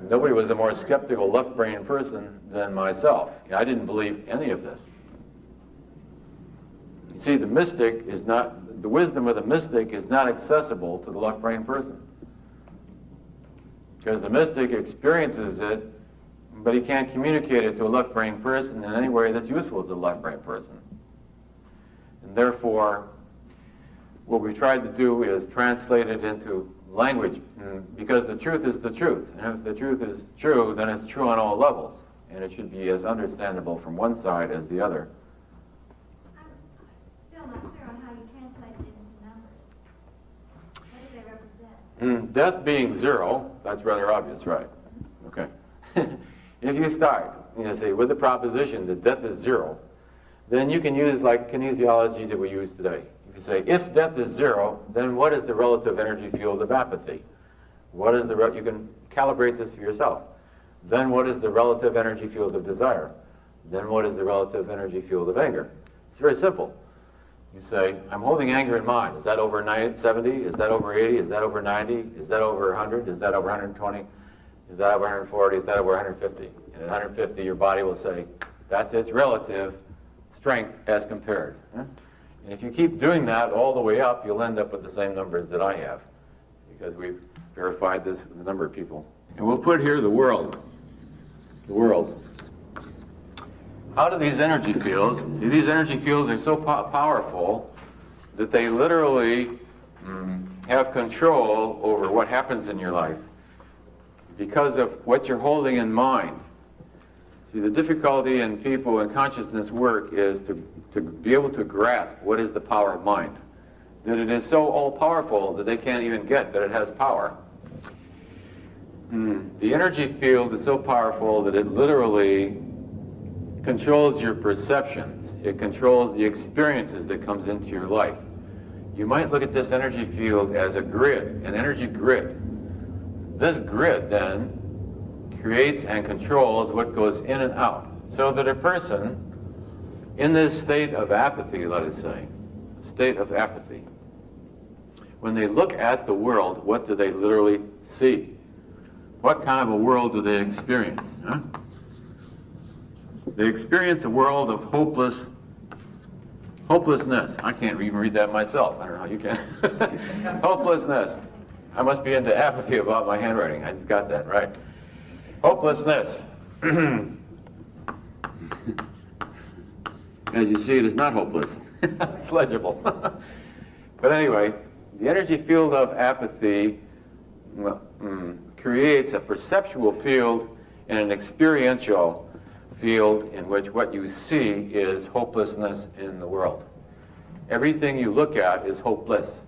Nobody was a more skeptical left-brain person than myself. I didn't believe any of this. You see, the wisdom of the mystic is not accessible to the left-brain person. Because the mystic experiences it, but he can't communicate it to a left-brain person in any way that's useful to the left-brain person. And therefore, what we tried to do is translate it into language, because the truth is the truth. And if the truth is true, then it's true on all levels. And it should be as understandable from one side as the other. I'm still not clear on how you translate it into numbers. What do they represent? Death being zero, that's rather obvious, right? Okay. If you start, say, with the proposition that death is zero, then you can use like kinesiology that we use today. If you say, if death is zero, then what is the relative energy field of apathy? What is you can calibrate this for yourself. Then what is the relative energy field of desire? Then what is the relative energy field of anger? It's very simple. You say, I'm holding anger in mind. Is that over 70? Is that over 80? Is that over 90? Is that over 100? Is that over 120? Is that over 140? Is that over 150? And at 150, your body will say, that's its relative strength as compared. And if you keep doing that all the way up, you'll end up with the same numbers that I have, because we've verified this with a number of people. And we'll put here the world. The world. How do these energy fields, see, these energy fields are so powerful that they literally have control over what happens in your life because of what you're holding in mind. See, the difficulty in people in consciousness work is to be able to grasp what is the power of mind. That it is so all-powerful that they can't even get that it has power. The energy field is so powerful that it literally controls your perceptions. It controls the experiences that comes into your life. You might look at this energy field as a grid, an energy grid. This grid then creates and controls what goes in and out, so that a person in this state of apathy, let us say, state of apathy, when they look at the world, what do they literally see? What kind of a world do they experience? Huh? They experience a world of hopelessness. I can't even read that myself. I don't know how you can. Hopelessness. I must be into apathy about my handwriting. I just got that right. Hopelessness. As you see, it is not hopeless. It's legible. But anyway, the energy field of apathy creates a perceptual field and an experiential field in which what you see is hopelessness in the world. Everything you look at is hopeless.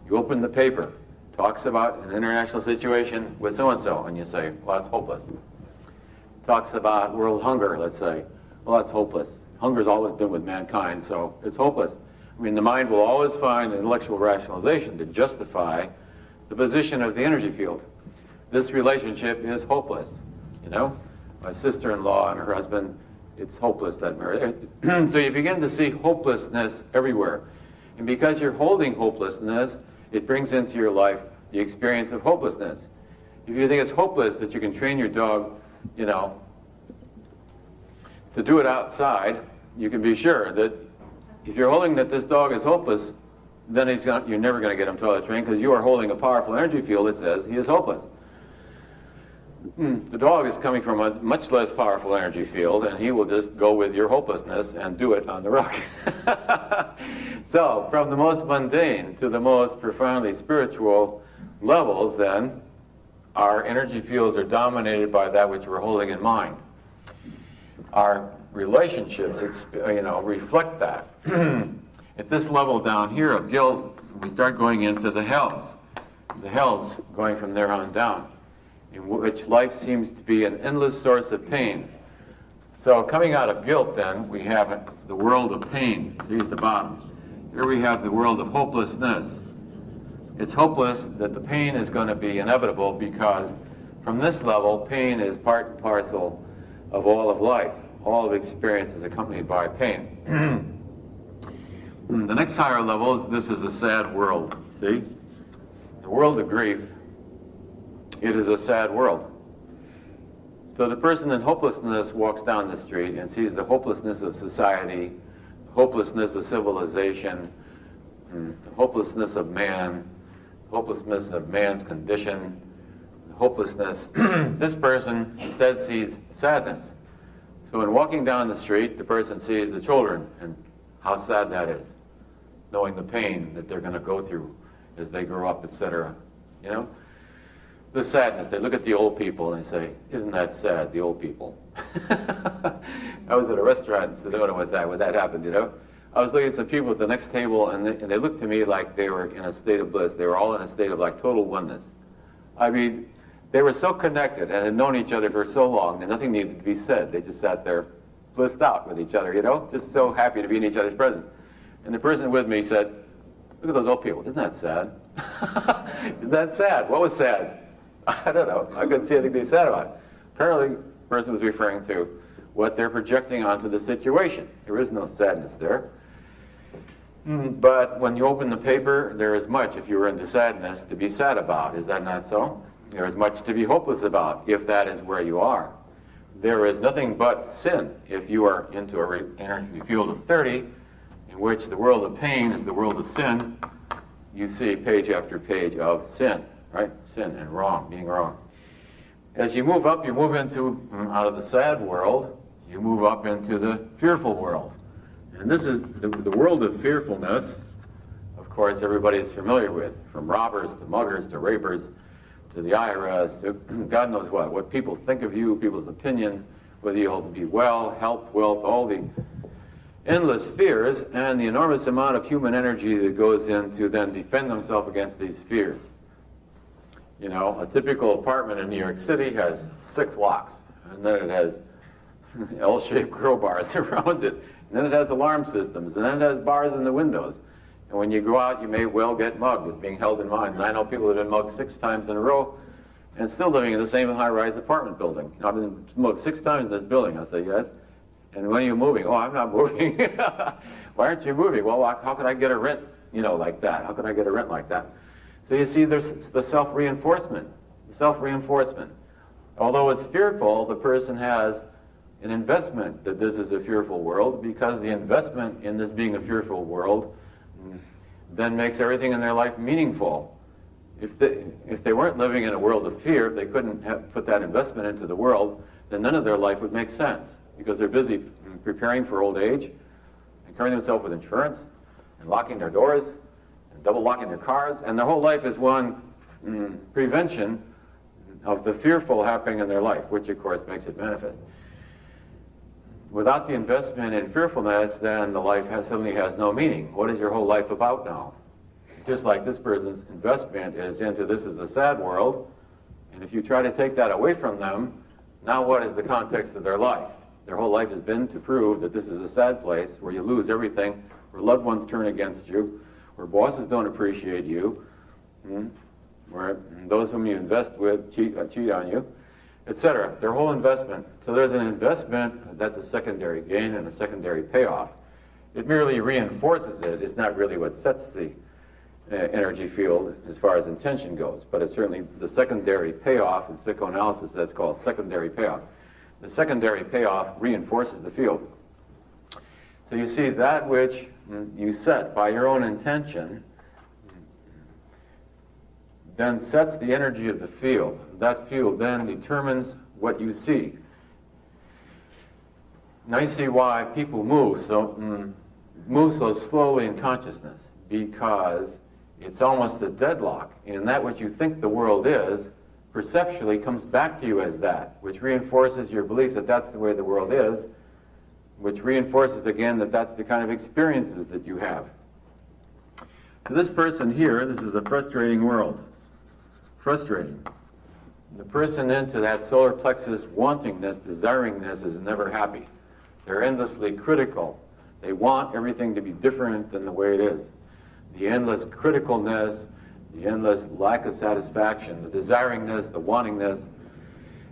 You open the paper, talks about an international situation with so-and-so, and you say, well, that's hopeless. Talks about world hunger, let's say, well, that's hopeless. Hunger's always been with mankind, so it's hopeless. I mean, the mind will always find an intellectual rationalization to justify the position of the energy field. This relationship is hopeless, you know? My sister-in-law and her husband, it's hopeless, that marriage. So you begin to see hopelessness everywhere. And because you're holding hopelessness, it brings into your life the experience of hopelessness. If you think it's hopeless that you can train your dog, you know, to do it outside, you can be sure that if you're holding that this dog is hopeless, then you're never going to get him toilet trained, because you are holding a powerful energy field that says he is hopeless. The dog is coming from a much less powerful energy field, and he will just go with your hopelessness and do it on the rock. So, from the most mundane to the most profoundly spiritual levels, then, our energy fields are dominated by that which we're holding in mind. Our relationships, reflect that. At this level down here of guilt, we start going into the hells. The hells going from there on down, in which life seems to be an endless source of pain. So coming out of guilt, then, we have the world of pain. See at the bottom. Here we have the world of hopelessness. It's hopeless that the pain is going to be inevitable, because from this level, pain is part and parcel of all of life. All of experience is accompanied by pain. The next higher level is, this is a sad world. See? The world of grief. It is a sad world. So the person in hopelessness walks down the street and sees the hopelessness of society, the hopelessness of civilization, the hopelessness of man, the hopelessness of man's condition, the hopelessness. This person instead sees sadness. So in walking down the street, the person sees the children and how sad that is, knowing the pain that they're going to go through as they grow up, etc. You know? The sadness. They look at the old people and they say, isn't that sad, the old people? I was at a restaurant in Sedona one time when that happened, you know? I was looking at some people at the next table and they looked to me like they were in a state of bliss. They were all in a state of like total oneness. I mean, they were so connected and had known each other for so long that nothing needed to be said. They just sat there blissed out with each other, you know? Just so happy to be in each other's presence. And the person with me said, look at those old people. Isn't that sad? Isn't that sad? What was sad? I don't know. I couldn't see anything to be sad about it. Apparently, the person was referring to what they're projecting onto the situation. There is no sadness there. But when you open the paper, there is much, if you were into sadness, to be sad about. Is that not so? There is much to be hopeless about, if that is where you are. There is nothing but sin if you are into an energy field of 30, in which the world of pain is the world of sin. You see page after page of sin, right? Sin and wrong, being wrong. As you move up, you move into, out of the sad world, you move up into the fearful world. And this is the world of fearfulness, of course, everybody is familiar with, from robbers to muggers to rapers to the IRS to God knows what people think of you, people's opinion, whether you'll be well, health, wealth, all the endless fears and the enormous amount of human energy that goes in to then defend themselves against these fears. You know, a typical apartment in New York City has 6 locks, and then it has L-shaped crowbars around it, and then it has alarm systems, and then it has bars in the windows. And when you go out, you may well get mugged. It's being held in mind. And I know people that have been mugged 6 times in a row and still living in the same high-rise apartment building. You know, I've been mugged 6 times in this building. I say, yes. And when are you moving? Oh, I'm not moving. Why aren't you moving? Well, how could I get a rent, you know, like that? How could I get a rent like that? So you see, there's the self-reinforcement. The self-reinforcement. Although it's fearful, the person has an investment that this is a fearful world, because the investment in this being a fearful world then makes everything in their life meaningful. If they weren't living in a world of fear, if they couldn't put that investment into the world, then none of their life would make sense, because they're busy preparing for old age and covering themselves with insurance and locking their doors and double locking their cars, and their whole life is one prevention of the fearful happening in their life, which of course makes it manifest. Without the investment in fearfulness, then the life suddenly has no meaning. What is your whole life about now? Just like this person's investment is into this is a sad world, and if you try to take that away from them, now what is the context of their life? Their whole life has been to prove that this is a sad place where you lose everything, where loved ones turn against you, where bosses don't appreciate you, where those whom you invest with cheat on you, etc. Their whole investment. So there's an investment, that's a secondary gain and a secondary payoff. It merely reinforces it. It's not really what sets the energy field as far as intention goes, but it's certainly the secondary payoff. In psychoanalysis, that's called secondary payoff. The secondary payoff reinforces the field. So you see, that which you set by your own intention then sets the energy of the field. That field then determines what you see. Now you see why people move so slowly in consciousness, because it's almost a deadlock. And that which you think the world is, perceptually comes back to you as that, which reinforces your belief that that's the way the world is, which reinforces again that that's the kind of experiences that you have. To this person here, this is a frustrating world. Frustrating. The person into that solar plexus wantingness, desiringness, is never happy. They're endlessly critical. They want everything to be different than the way it is. The endless criticalness, the endless lack of satisfaction, the desiringness, the wantingness.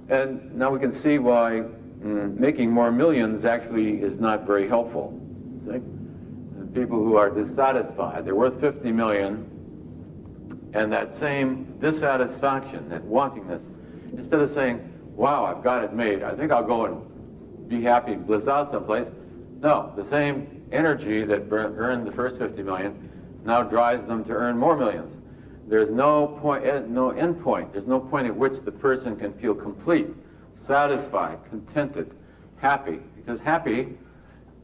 And now we can see why making more millions actually is not very helpful. See? The people who are dissatisfied, they're worth 50 million, and that same dissatisfaction, that wantingness, instead of saying, wow, I've got it made. I think I'll go and be happy and bliss out someplace. No, the same energy that earned the first 50 million now drives them to earn more millions. There's no point, no end point. There's no point at which the person can feel complete, satisfied, contented, happy. Because happy,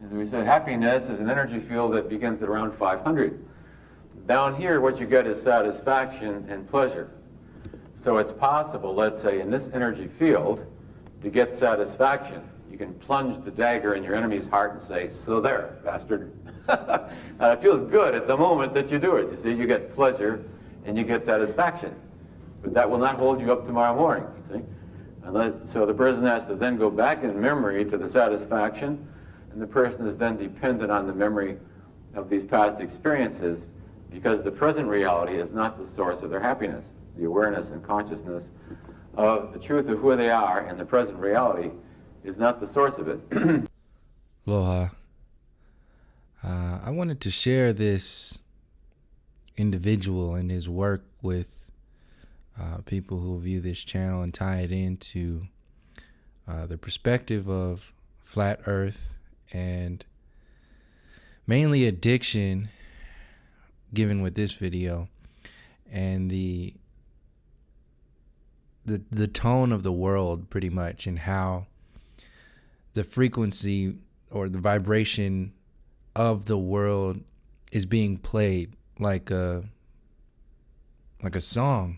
as we said, happiness is an energy field that begins at around 500. Down here, what you get is satisfaction and pleasure. So it's possible, let's say, in this energy field, to get satisfaction. You can plunge the dagger in your enemy's heart and say, so there, bastard. And it feels good at the moment that you do it. You see, you get pleasure and you get satisfaction. But that will not hold you up tomorrow morning, you see. So the person has to then go back in memory to the satisfaction, and the person is then dependent on the memory of these past experiences, because the present reality is not the source of their happiness. The awareness and consciousness of the truth of who they are in the present reality is not the source of it. Aloha. I wanted to share this individual and his work with people who view this channel and tie it into the perspective of flat earth and mainly addiction, given with this video, and the tone of the world, pretty much, and how the frequency or the vibration of the world is being played like a song.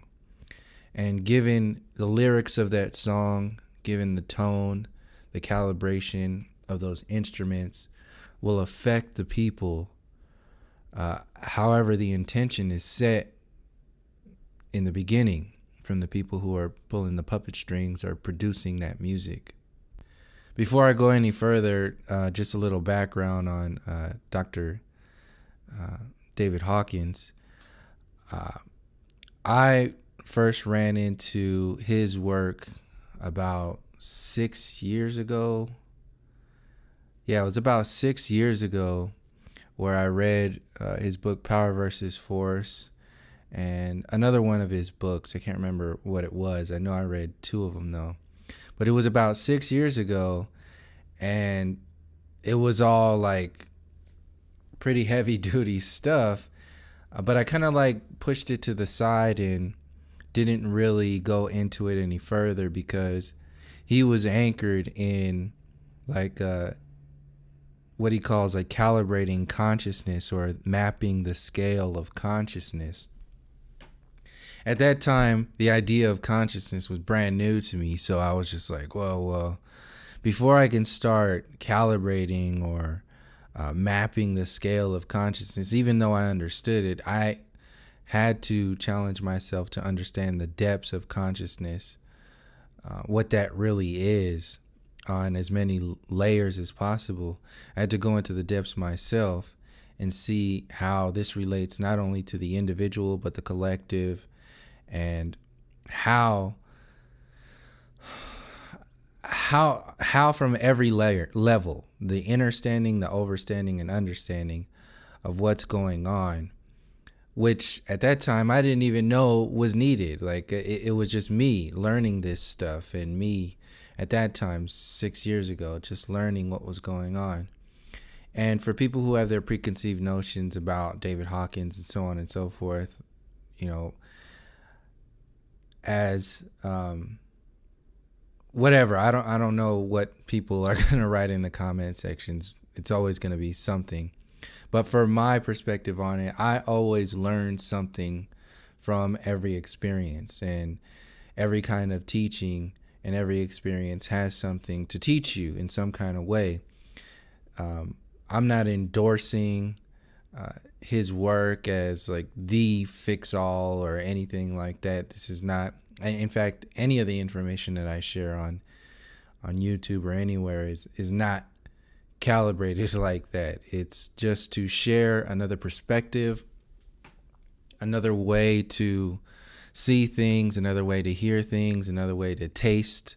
And given the lyrics of that song, given the tone, the calibration of those instruments will affect the people however the intention is set in the beginning from the people who are pulling the puppet strings or producing that music. Before I go any further, just a little background on Dr. David Hawkins. I first ran into his work about 6 years ago. Yeah, it was about 6 years ago where I read his book Power versus Force and another one of his books. I can't remember what it was. I know I read two of them though. But it was about 6 years ago, and it was all like pretty heavy duty stuff. But I kind of like pushed it to the side and didn't really go into it any further because he was anchored in like what he calls like calibrating consciousness or mapping the scale of consciousness. At that time, the idea of consciousness was brand new to me, so I was just like, well, before I can start calibrating or mapping the scale of consciousness, even though I understood it, I had to challenge myself to understand the depths of consciousness, what that really is on as many layers as possible. I had to go into the depths myself and see how this relates not only to the individual, but the collective, and how from every level, the understanding, the overstanding, and understanding of what's going on, which at that time I didn't even know was needed. Like it was just me learning this stuff, and me at that time 6 years ago just learning what was going on. And for people who have their preconceived notions about David Hawkins and so on and so forth, you know, as whatever, I don't know what people are going to write in the comment sections. It's always going to be something. But for my perspective on it, I always learn something from every experience, and every kind of teaching and every experience has something to teach you in some kind of way. I'm not endorsing his work as like the fix-all or anything like that. This is not, in fact, any of the information that I share on YouTube or anywhere is not calibrated like that. It's just to share another perspective, another way to see things, another way to hear things, another way to taste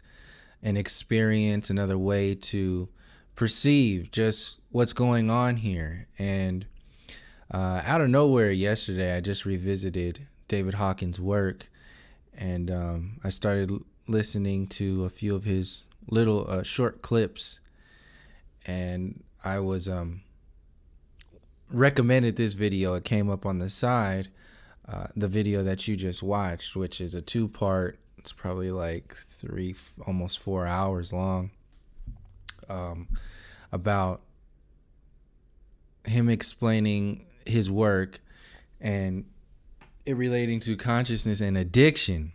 and experience, another way to perceive just what's going on here. And out of nowhere yesterday, I just revisited David Hawkins' work, and I started listening to a few of his little short clips, and I was recommended this video. It came up on the side, the video that you just watched, which is a 2-part. It's probably like 3, almost 4 hours long, about him explaining his work and it relating to consciousness and addiction.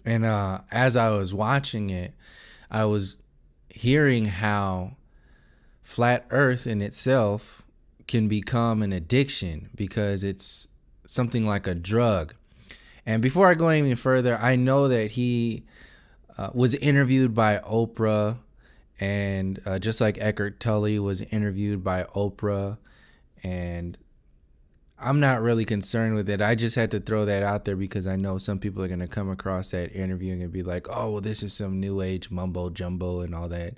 And as I was watching it, I was hearing how flat earth in itself can become an addiction because it's something like a drug. And before I go any further, I know that he was interviewed by Oprah, and just like Eckhart Tolle was interviewed by Oprah, and I'm not really concerned with it. I just had to throw that out there because I know some people are going to come across that interview and be like, oh, well, this is some new age mumbo jumbo and all that.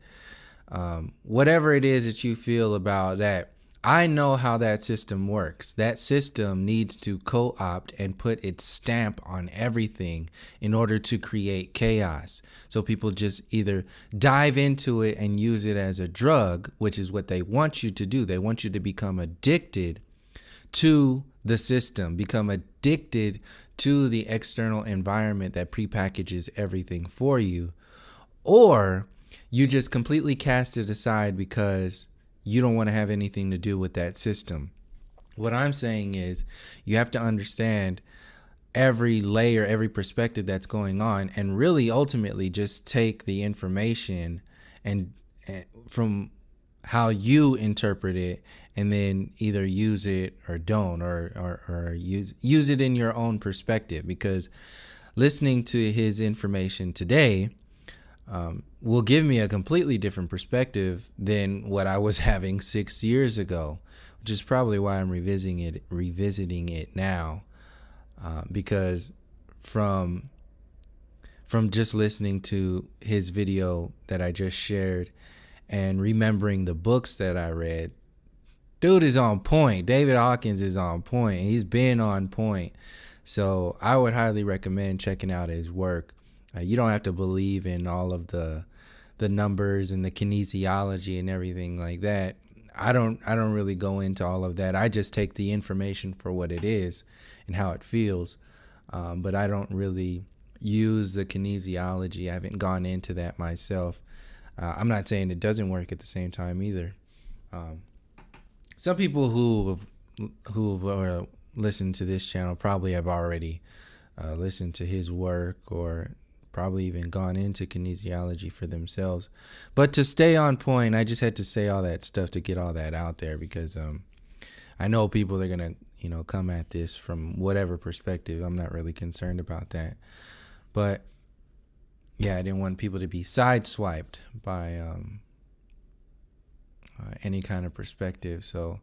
Whatever it is that you feel about that, I know how that system works. That system needs to co-opt and put its stamp on everything in order to create chaos. So people just either dive into it and use it as a drug, which is what they want you to do. They want you to become addicted to the system, become addicted to the external environment that prepackages everything for you, or you just completely cast it aside because you don't want to have anything to do with that system. What I'm saying is you have to understand every layer, every perspective that's going on, and really ultimately just take the information and from how you interpret it, and then either use it or don't, or use it in your own perspective. Because listening to his information today will give me a completely different perspective than what I was having 6 years ago, which is probably why I'm revisiting it now, because from just listening to his video that I just shared and remembering the books that I read, dude is on point. David Hawkins is on point. He's been on point. So I would highly recommend checking out his work. You don't have to believe in all of the numbers and the kinesiology and everything like that. I don't really go into all of that. I just take the information for what it is and how it feels. But I don't really use the kinesiology. I haven't gone into that myself. I'm not saying it doesn't work at the same time either. Some people who have listened to this channel probably have already listened to his work, or probably even gone into kinesiology for themselves. But to stay on point, I just had to say all that stuff to get all that out there, because I know people are gonna come at this from whatever perspective. I'm not really concerned about that. But yeah, I didn't want people to be sideswiped by any kind of perspective. So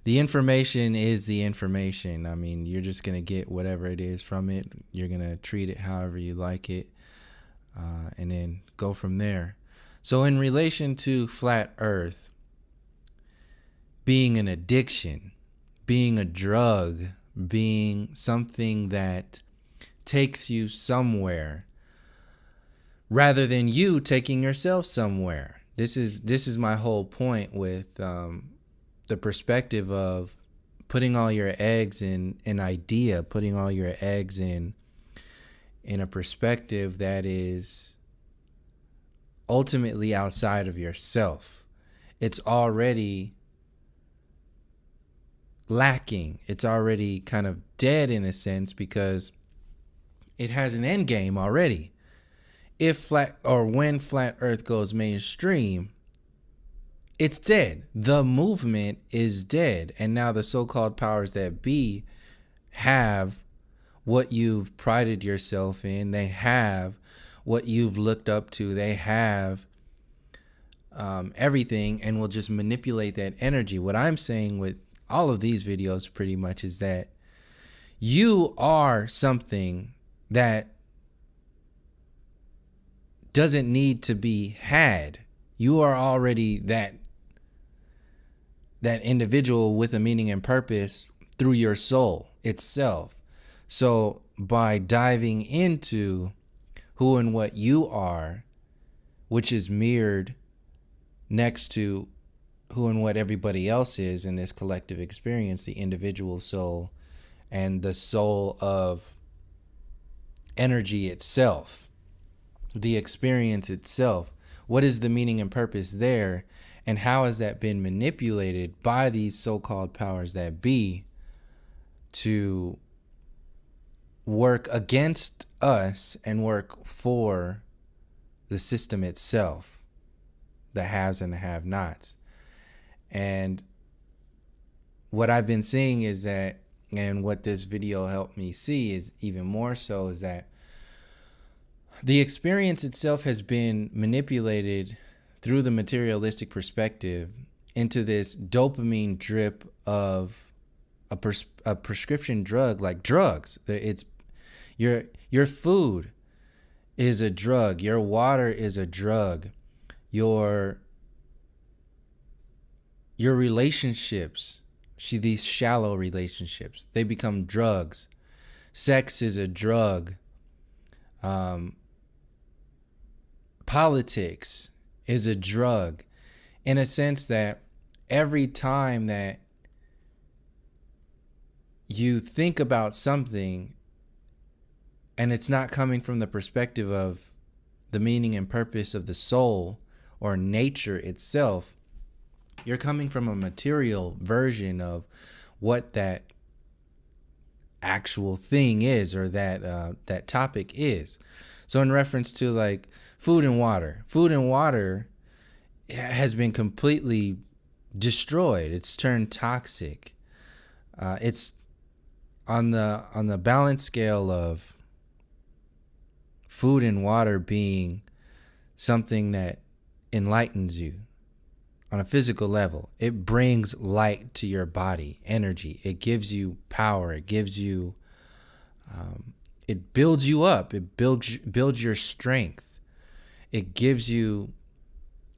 the information is the information. I mean, you're just going to get whatever it is from it. You're going to treat it however you like it, and then go from there. So in relation to flat earth being an addiction, being a drug, being something that takes you somewhere rather than you taking yourself somewhere. This is my whole point with the perspective of putting all your eggs in an idea, putting all your eggs in a perspective that is ultimately outside of yourself. It's already lacking. It's already kind of dead in a sense, because it has an end game already. When flat earth goes mainstream, it's dead. The movement is dead. And now the so-called powers that be have what you've prided yourself in. They have what you've looked up to. They have everything, and will just manipulate that energy. What I'm saying with all of these videos pretty much is that you are something that doesn't need to be had. You are already that individual with a meaning and purpose through your soul itself. So by diving into who and what you are, which is mirrored next to who and what everybody else is in this collective experience, the individual soul and the soul of energy itself, the experience itself. What is the meaning and purpose there? And how has that been manipulated by these so-called powers that be to work against us and work for the system itself, the haves and the have-nots? And what I've been seeing is that, and what this video helped me see is even more so, is that the experience itself has been manipulated through the materialistic perspective into this dopamine drip of a prescription drug, like drugs. It's your food is a drug, your water is a drug, your relationships, these shallow relationships, they become drugs. Sex is a drug. Politics is a drug, in a sense that every time that you think about something and it's not coming from the perspective of the meaning and purpose of the soul or nature itself, you're coming from a material version of what that actual thing is, or that topic is. So in reference to like food and water has been completely destroyed. It's turned toxic. It's on the balance scale of food and water being something that enlightens you on a physical level. It brings light to your body, energy. It gives you power. It gives you, it builds you up. It builds your strength. It gives you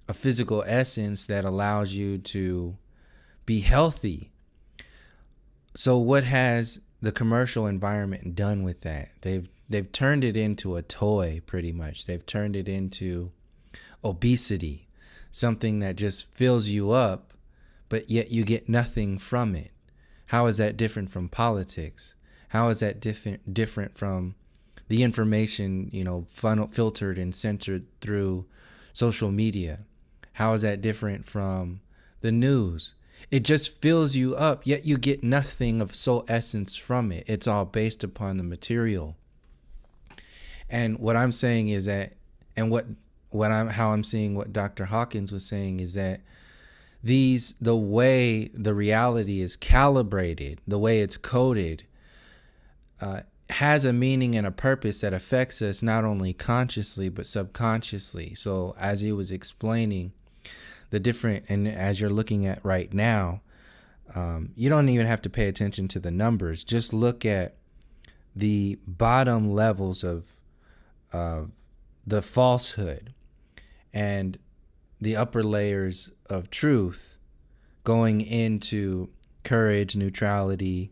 a physical essence that allows you to be healthy. So what has the commercial environment done with that? They've turned it into a toy, pretty much. They've turned it into obesity, something that just fills you up, but yet you get nothing from it. How is that different from politics? How is that different from the information, filtered and centered through social media? How is that different from the news? It just fills you up, yet you get nothing of soul essence from it. It's all based upon the material. And what I'm saying is that, and how I'm seeing what Dr. Hawkins was saying is that the way the reality is calibrated, the way it's coded, has a meaning and a purpose that affects us not only consciously but subconsciously. So as he was explaining the different, and as you're looking at right now, you don't even have to pay attention to the numbers. Just look at the bottom levels of the falsehood and the upper layers of truth, going into courage, neutrality,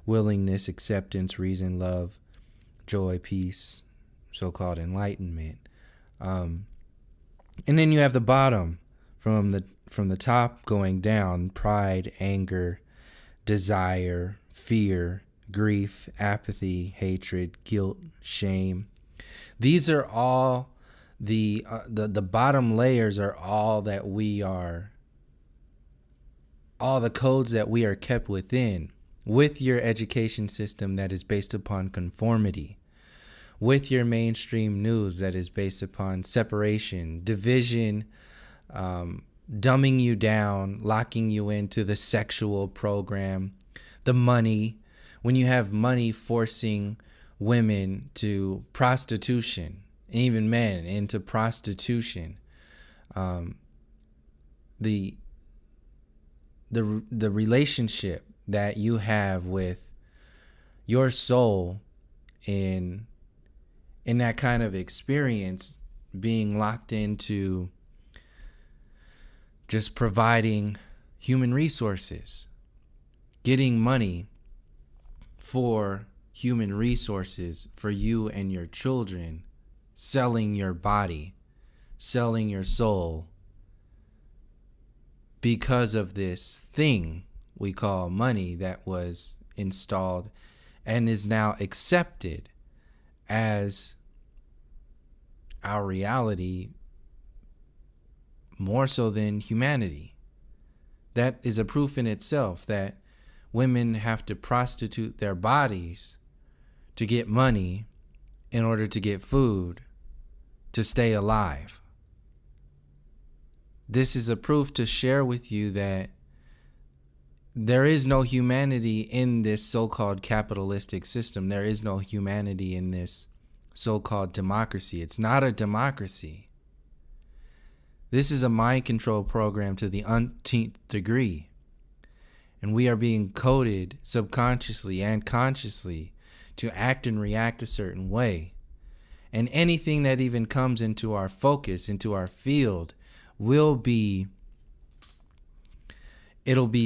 willingness, acceptance, reason, love, joy, peace, so-called enlightenment. And then you have the bottom, from the top going down: pride, anger, desire, fear, grief, apathy, hatred, guilt, shame. These are all the bottom layers are all that we are, all the codes that we are kept within, with your education system that is based upon conformity, with your mainstream news that is based upon separation, division, dumbing you down, locking you into the sexual program, the money. When you have money forcing women to prostitution, and even men into prostitution, the relationship that you have with your soul in that kind of experience, being locked into just providing human resources, getting money for human resources for you and your children selling your body, selling your soul because of this thing we call money that was installed and is now accepted as our reality more so than humanity. That is a proof in itself that women have to prostitute their bodies to get money in order to get food to stay alive. This is a proof to share with you that there is no humanity in this so-called capitalistic system. There is no humanity in this so-called democracy. It's not a democracy. This is a mind control program to the umpteenth degree. And we are being coded subconsciously and consciously to act and react a certain way. And anything that even comes into our focus, into our field, it'll be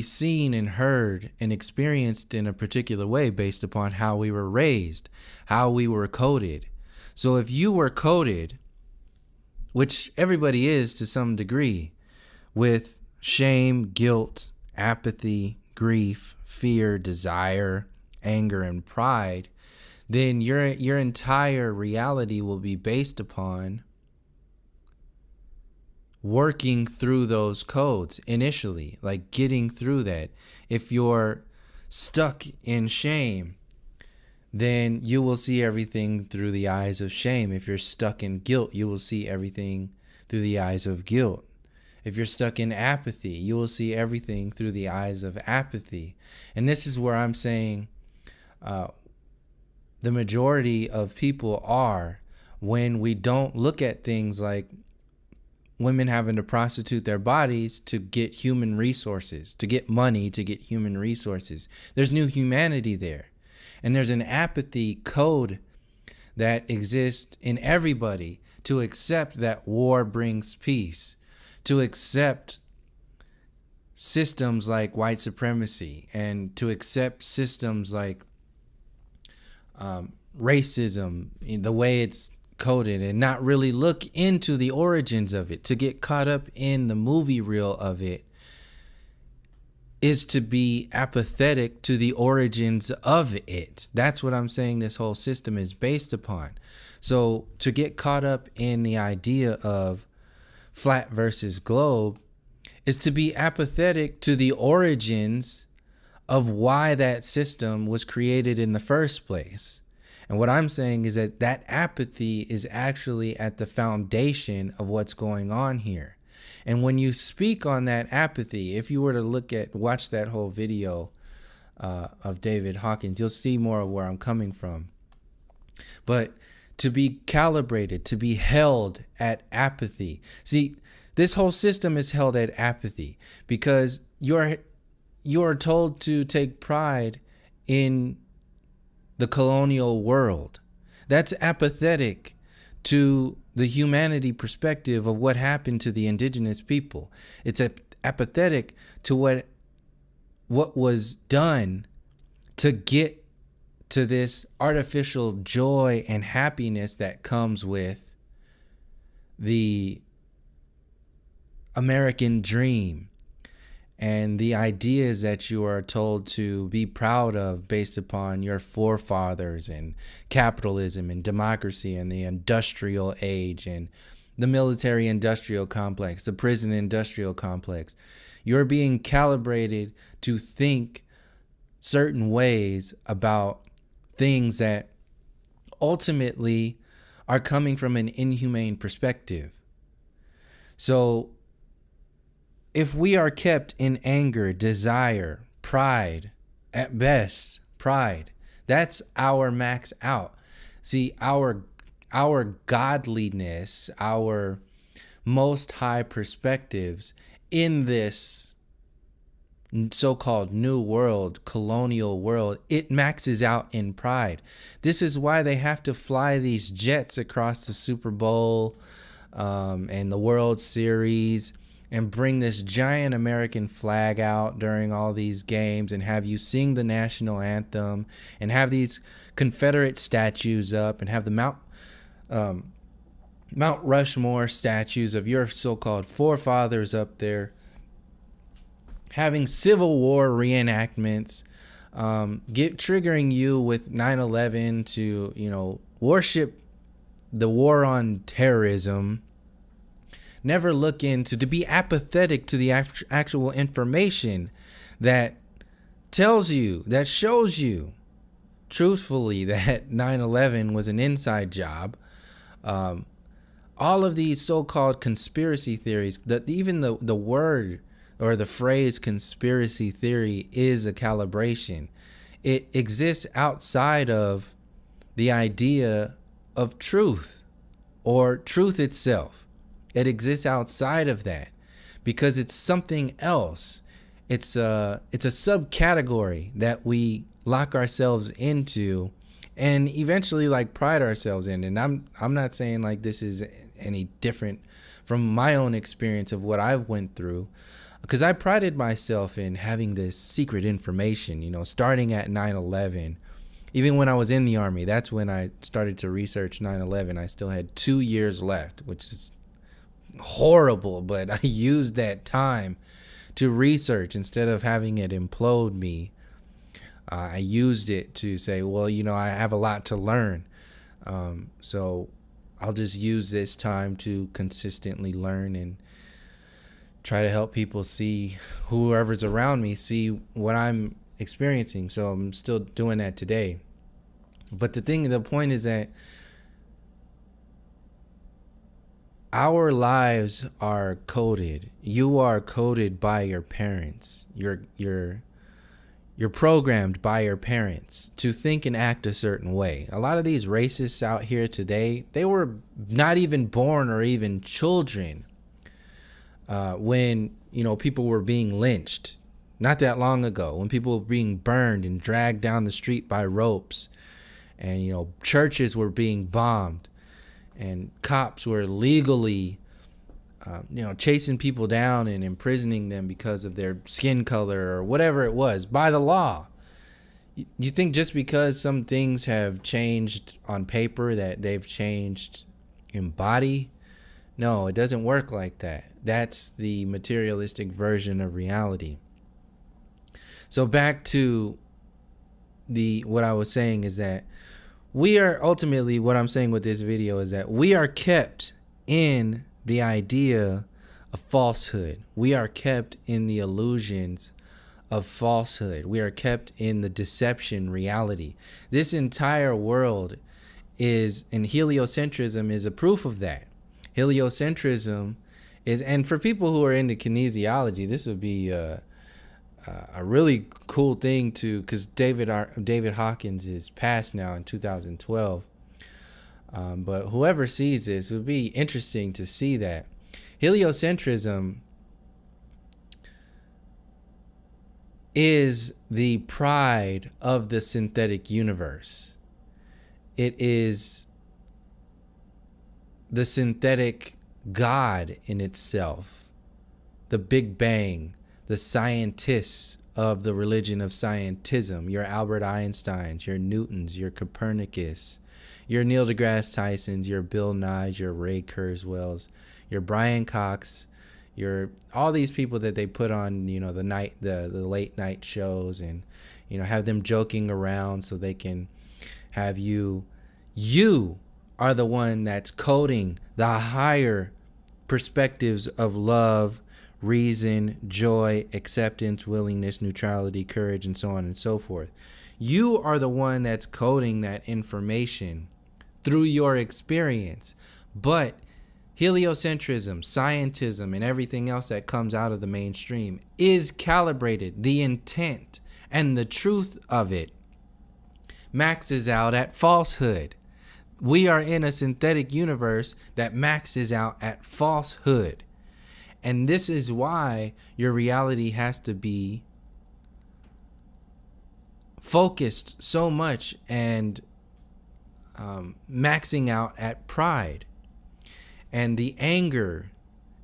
seen and heard and experienced in a particular way based upon how we were raised, how we were coded. So if you were coded, which everybody is to some degree, with shame, guilt, apathy, grief, fear, desire, anger, and pride, then your entire reality will be based upon working through those codes initially, like getting through that. If you're stuck in shame, then you will see everything through the eyes of shame. If you're stuck in guilt, you will see everything through the eyes of guilt. If you're stuck in apathy, you will see everything through the eyes of apathy. And this is where I'm saying the majority of people are, when we don't look at things like women having to prostitute their bodies to get human resources, to get money, to get human resources. There's new humanity there. And there's an apathy code that exists in everybody to accept that war brings peace, to accept systems like white supremacy, and to accept systems like racism, the way it's coded, and not really look into the origins of it. To get caught up in the movie reel of it is to be apathetic to the origins of it. That's what I'm saying this whole system is based upon. So to get caught up in the idea of flat versus globe is to be apathetic to the origins of why that system was created in the first place. And what I'm saying is that that apathy is actually at the foundation of what's going on here. And when you speak on that apathy, if you were to watch that whole video of David Hawkins, you'll see more of where I'm coming from. But to be calibrated, to be held at apathy. See, this whole system is held at apathy because you're told to take pride in the colonial world. That's apathetic to the humanity perspective of what happened to the indigenous people. It's apathetic to what was done to get to this artificial joy and happiness that comes with the American dream and the ideas that you are told to be proud of based upon your forefathers and capitalism and democracy and the industrial age and the military industrial complex, the prison industrial complex. You're being calibrated to think certain ways about things that ultimately are coming from an inhumane perspective. So if we are kept in anger, desire, pride, at best, pride, that's our max out. See, our godliness, our most high perspectives in this so-called new world, colonial world, it maxes out in pride. This is why they have to fly these jets across the Super Bowl and the World Series and bring this giant American flag out during all these games and have you sing the national anthem and have these Confederate statues up and have the Mount Rushmore statues of your so-called forefathers up there, having Civil War reenactments, triggering you with 9/11 to, worship the war on terrorism, never look into, to be apathetic to the actual information that tells you, that shows you truthfully that 9/11 was an inside job. All of these so-called conspiracy theories, that even the word or the phrase conspiracy theory is a calibration. It exists outside of the idea of truth or truth itself. It exists outside of that because it's something else. It's a subcategory that we lock ourselves into and eventually like pride ourselves in. And I'm not saying like this is any different from my own experience of what I've went through, because I prided myself in having this secret information, starting at 9/11. Even when I was in the Army, that's when I started to research 9/11. I still had 2 years left, which is horrible, but I used that time to research instead of having it implode me. I used it to say, well, I have a lot to learn. So I'll just use this time to consistently learn and try to help people see, whoever's around me, see what I'm experiencing. So I'm still doing that today. But the point is that our lives are coded. You are coded by your parents. You're programmed by your parents to think and act a certain way. A lot of these racists out here today, they were not even born or even children when people were being lynched. Not that long ago, when people were being burned and dragged down the street by ropes, and churches were being bombed, and cops were legally chasing people down and imprisoning them because of their skin color or whatever it was, by the law. You think just because some things have changed on paper that they've changed in body? No, it doesn't work like that. That's the materialistic version of reality. So back to what I was saying is that we are ultimately, what I'm saying with this video is that we are kept in the idea of falsehood. We are kept in the illusions of falsehood. We are kept in the deception reality. This entire world is, and heliocentrism is a proof of that. Heliocentrism is, and for people who are into kinesiology, this would be a really cool thing to, because David Hawkins is passed now in 2012. But whoever sees this, it would be interesting to see that heliocentrism is the pride of the synthetic universe. It is the synthetic God in itself, the Big Bang, the scientists of the religion of scientism, your Albert Einsteins, your Newtons, your Copernicus, your Neil deGrasse Tysons, your Bill Nyes, your Ray Kurzweils, your Brian Cox, your all these people that they put on, the late night shows, and have them joking around so they can have you are the one that's coding the higher perspectives of love, reason, joy, acceptance, willingness, neutrality, courage, and so on and so forth. You are the one that's coding that information through your experience. But heliocentrism, scientism, and everything else that comes out of the mainstream is calibrated. The intent and the truth of it maxes out at falsehood. We are in a synthetic universe that maxes out at falsehood. And this is why your reality has to be focused so much and maxing out at pride. And the anger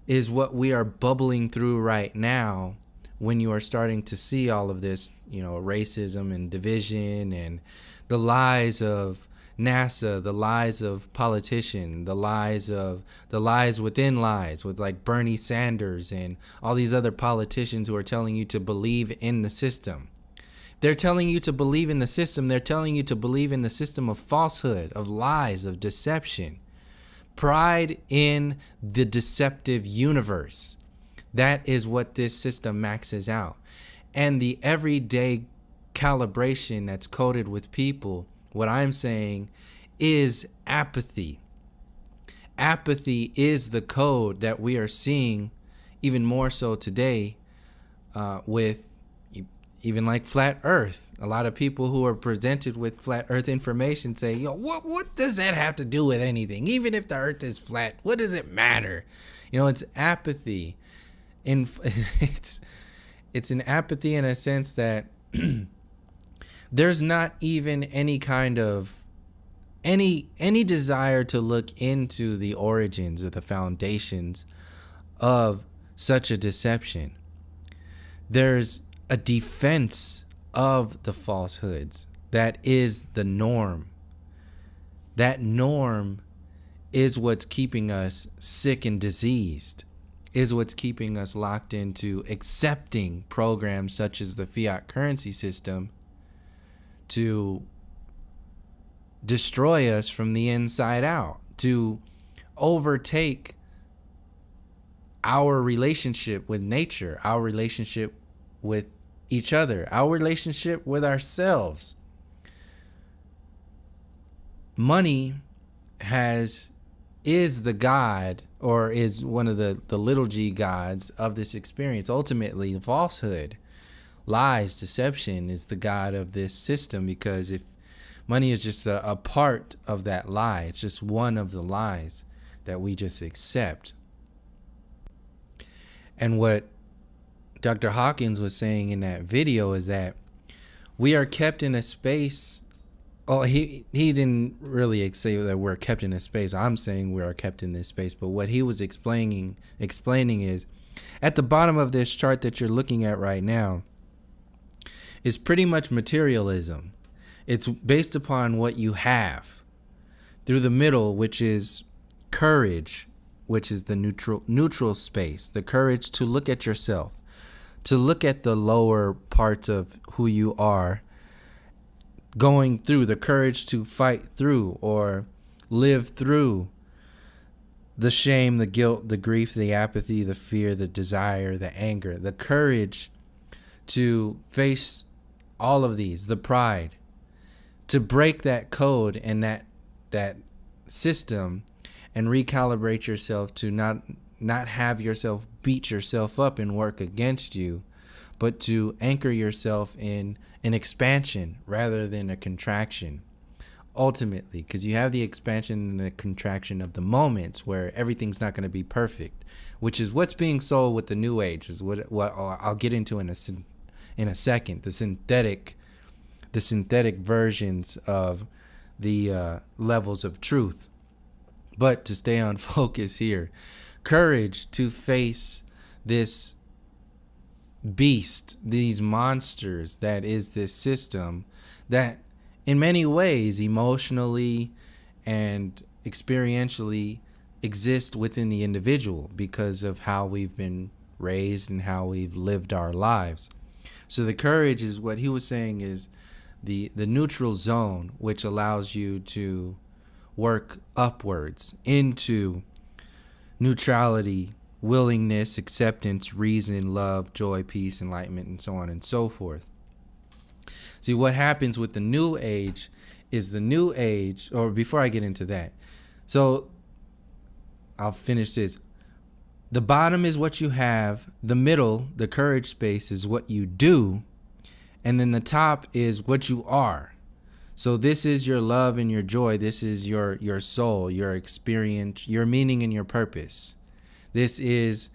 is what we are bubbling through right now when you are starting to see all of this, racism and division and the lies of NASA, the lies of politicians, the lies within lies, with like Bernie Sanders and all these other politicians who are telling you to believe in the system. They're telling you to believe in the system. They're telling you to believe in the system of falsehood, of lies, of deception. Pride in the deceptive universe. That is what this system maxes out. And the everyday calibration that's coded with people, what I'm saying is apathy. Apathy is the code that we are seeing even more so today with even like flat earth. A lot of people who are presented with flat earth information say, yo, what does that have to do with anything? Even if the earth is flat, what does it matter? You know, it's apathy. It's an apathy in a sense that there's not even any kind of any desire to look into the origins or the foundations of such a deception. There's a defense of the falsehoods that is the norm. That norm is what's keeping us sick and diseased, is what's keeping us locked into accepting programs such as the fiat currency system to destroy us from the inside out, to overtake our relationship with nature, our relationship with each other, our relationship with ourselves. Money is the god, or is one of the little g gods of this experience. Ultimately, falsehood, lies, deception is the god of this system, because if money is just a part of that lie, it's just one of the lies that we just accept. And what Dr. Hawkins was saying in that video is that we are kept in a space. Oh, he didn't really say that we're kept in a space. I'm saying we are kept in this space. But what he was explaining is, at the bottom of this chart that you're looking at right now is pretty much materialism. It's based upon what you have. Through the middle, which is courage, which is the neutral space, the courage to look at yourself, to look at the lower parts of who you are, going through, the courage to fight through or live through the shame, the guilt, the grief, the apathy, the fear, the desire, the anger, the courage to face all of these, the pride, to break that code and that system and recalibrate yourself to not have yourself beat yourself up and work against you, but to anchor yourself in an expansion rather than a contraction. Ultimately, because you have the expansion and the contraction of the moments where everything's not going to be perfect, which is what's being sold with the new age, is what I'll get into in a second. The synthetic versions of the levels of truth. But to stay on focus here, courage to face this beast, these monsters that is this system that in many ways emotionally and experientially exist within the individual because of how we've been raised and how we've lived our lives. So the courage is what he was saying is the neutral zone, which allows you to work upwards into neutrality, willingness, acceptance, reason, love, joy, peace, enlightenment, and so on and so forth. See, what happens with the new age is or before I get into that, so I'll finish this. The bottom is what you have, the middle, the courage space, is what you do, and then the top is what you are. So this is your love and your joy. This is your soul, your experience, your meaning and your purpose. This is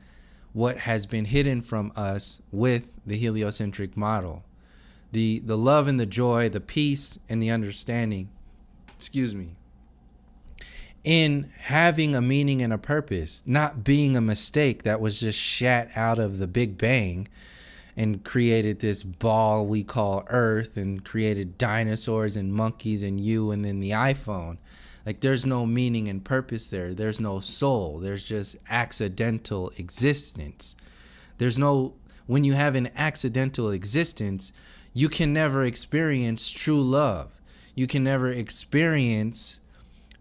what has been hidden from us with the heliocentric model. The love and the joy, the peace and the understanding, in having a meaning and a purpose, not being a mistake that was just shat out of the Big Bang and created this ball we call Earth and created dinosaurs and monkeys and you and then the iPhone. Like, there's no meaning and purpose there. There's no soul. There's just accidental existence. When you have an accidental existence, you can never experience true love. You can never experience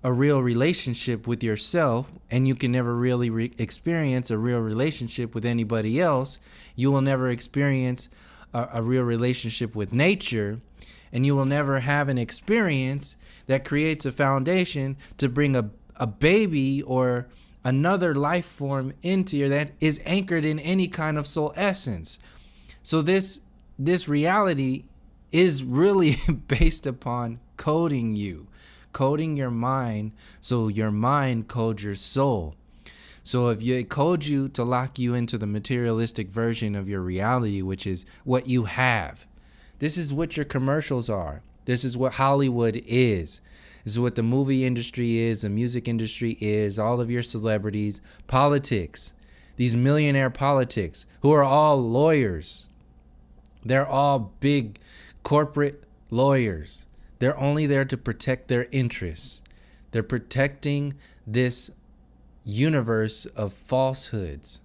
a real relationship with yourself, and you can never really experience a real relationship with anybody else. You will never experience a real relationship with nature, and you will never have an experience that creates a foundation to bring a baby or another life form into you that is anchored in any kind of soul essence. So this reality is really based upon coding your mind, so your mind codes your soul. So if it codes you to lock you into the materialistic version of your reality, which is what you have, this is what your commercials are. This is what Hollywood is. This is what the movie industry is, the music industry is, all of your celebrities, politics, these millionaire politics who are all lawyers. They're all big corporate lawyers. They're only there to protect their interests. They're protecting this universe of falsehoods.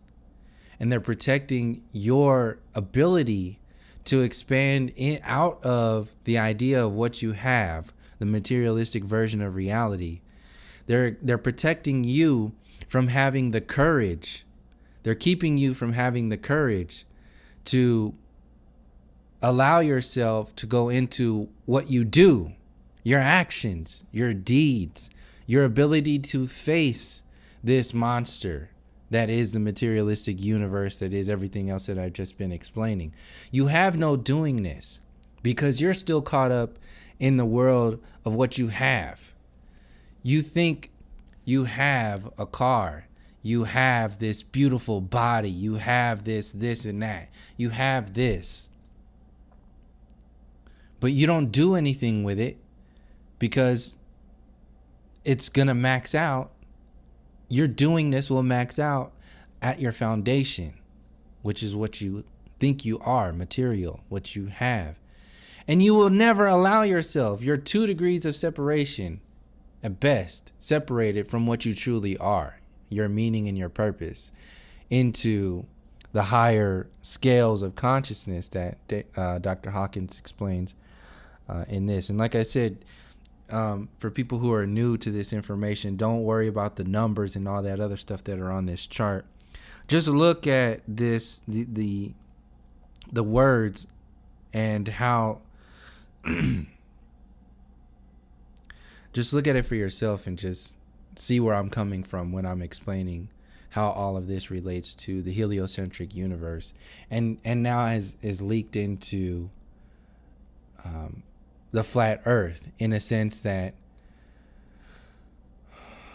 And they're protecting your ability to expand out of the idea of what you have, the materialistic version of reality. They're protecting you from having the courage. They're keeping you from having the courage to allow yourself to go into what you do, your actions, your deeds, your ability to face this monster that is the materialistic universe, that is everything else that I've just been explaining. You have no doingness because you're still caught up in the world of what you have. You think you have a car. You have this beautiful body. You have this and that. You have this. But you don't do anything with it because it's going to max out. Your doingness will max out at your foundation, which is what you think you are, material, what you have. And you will never allow yourself, your 2 degrees of separation, at best, separated from what you truly are, your meaning and your purpose, into the higher scales of consciousness that Dr. Hawkins explains in this. And like I said, for people who are new to this information, don't worry about the numbers and all that other stuff that are on this chart. Just look at this, the words and how just look at it for yourself and just see where I'm coming from when I'm explaining how all of this relates to the heliocentric universe and now is leaked into the flat earth, in a sense that,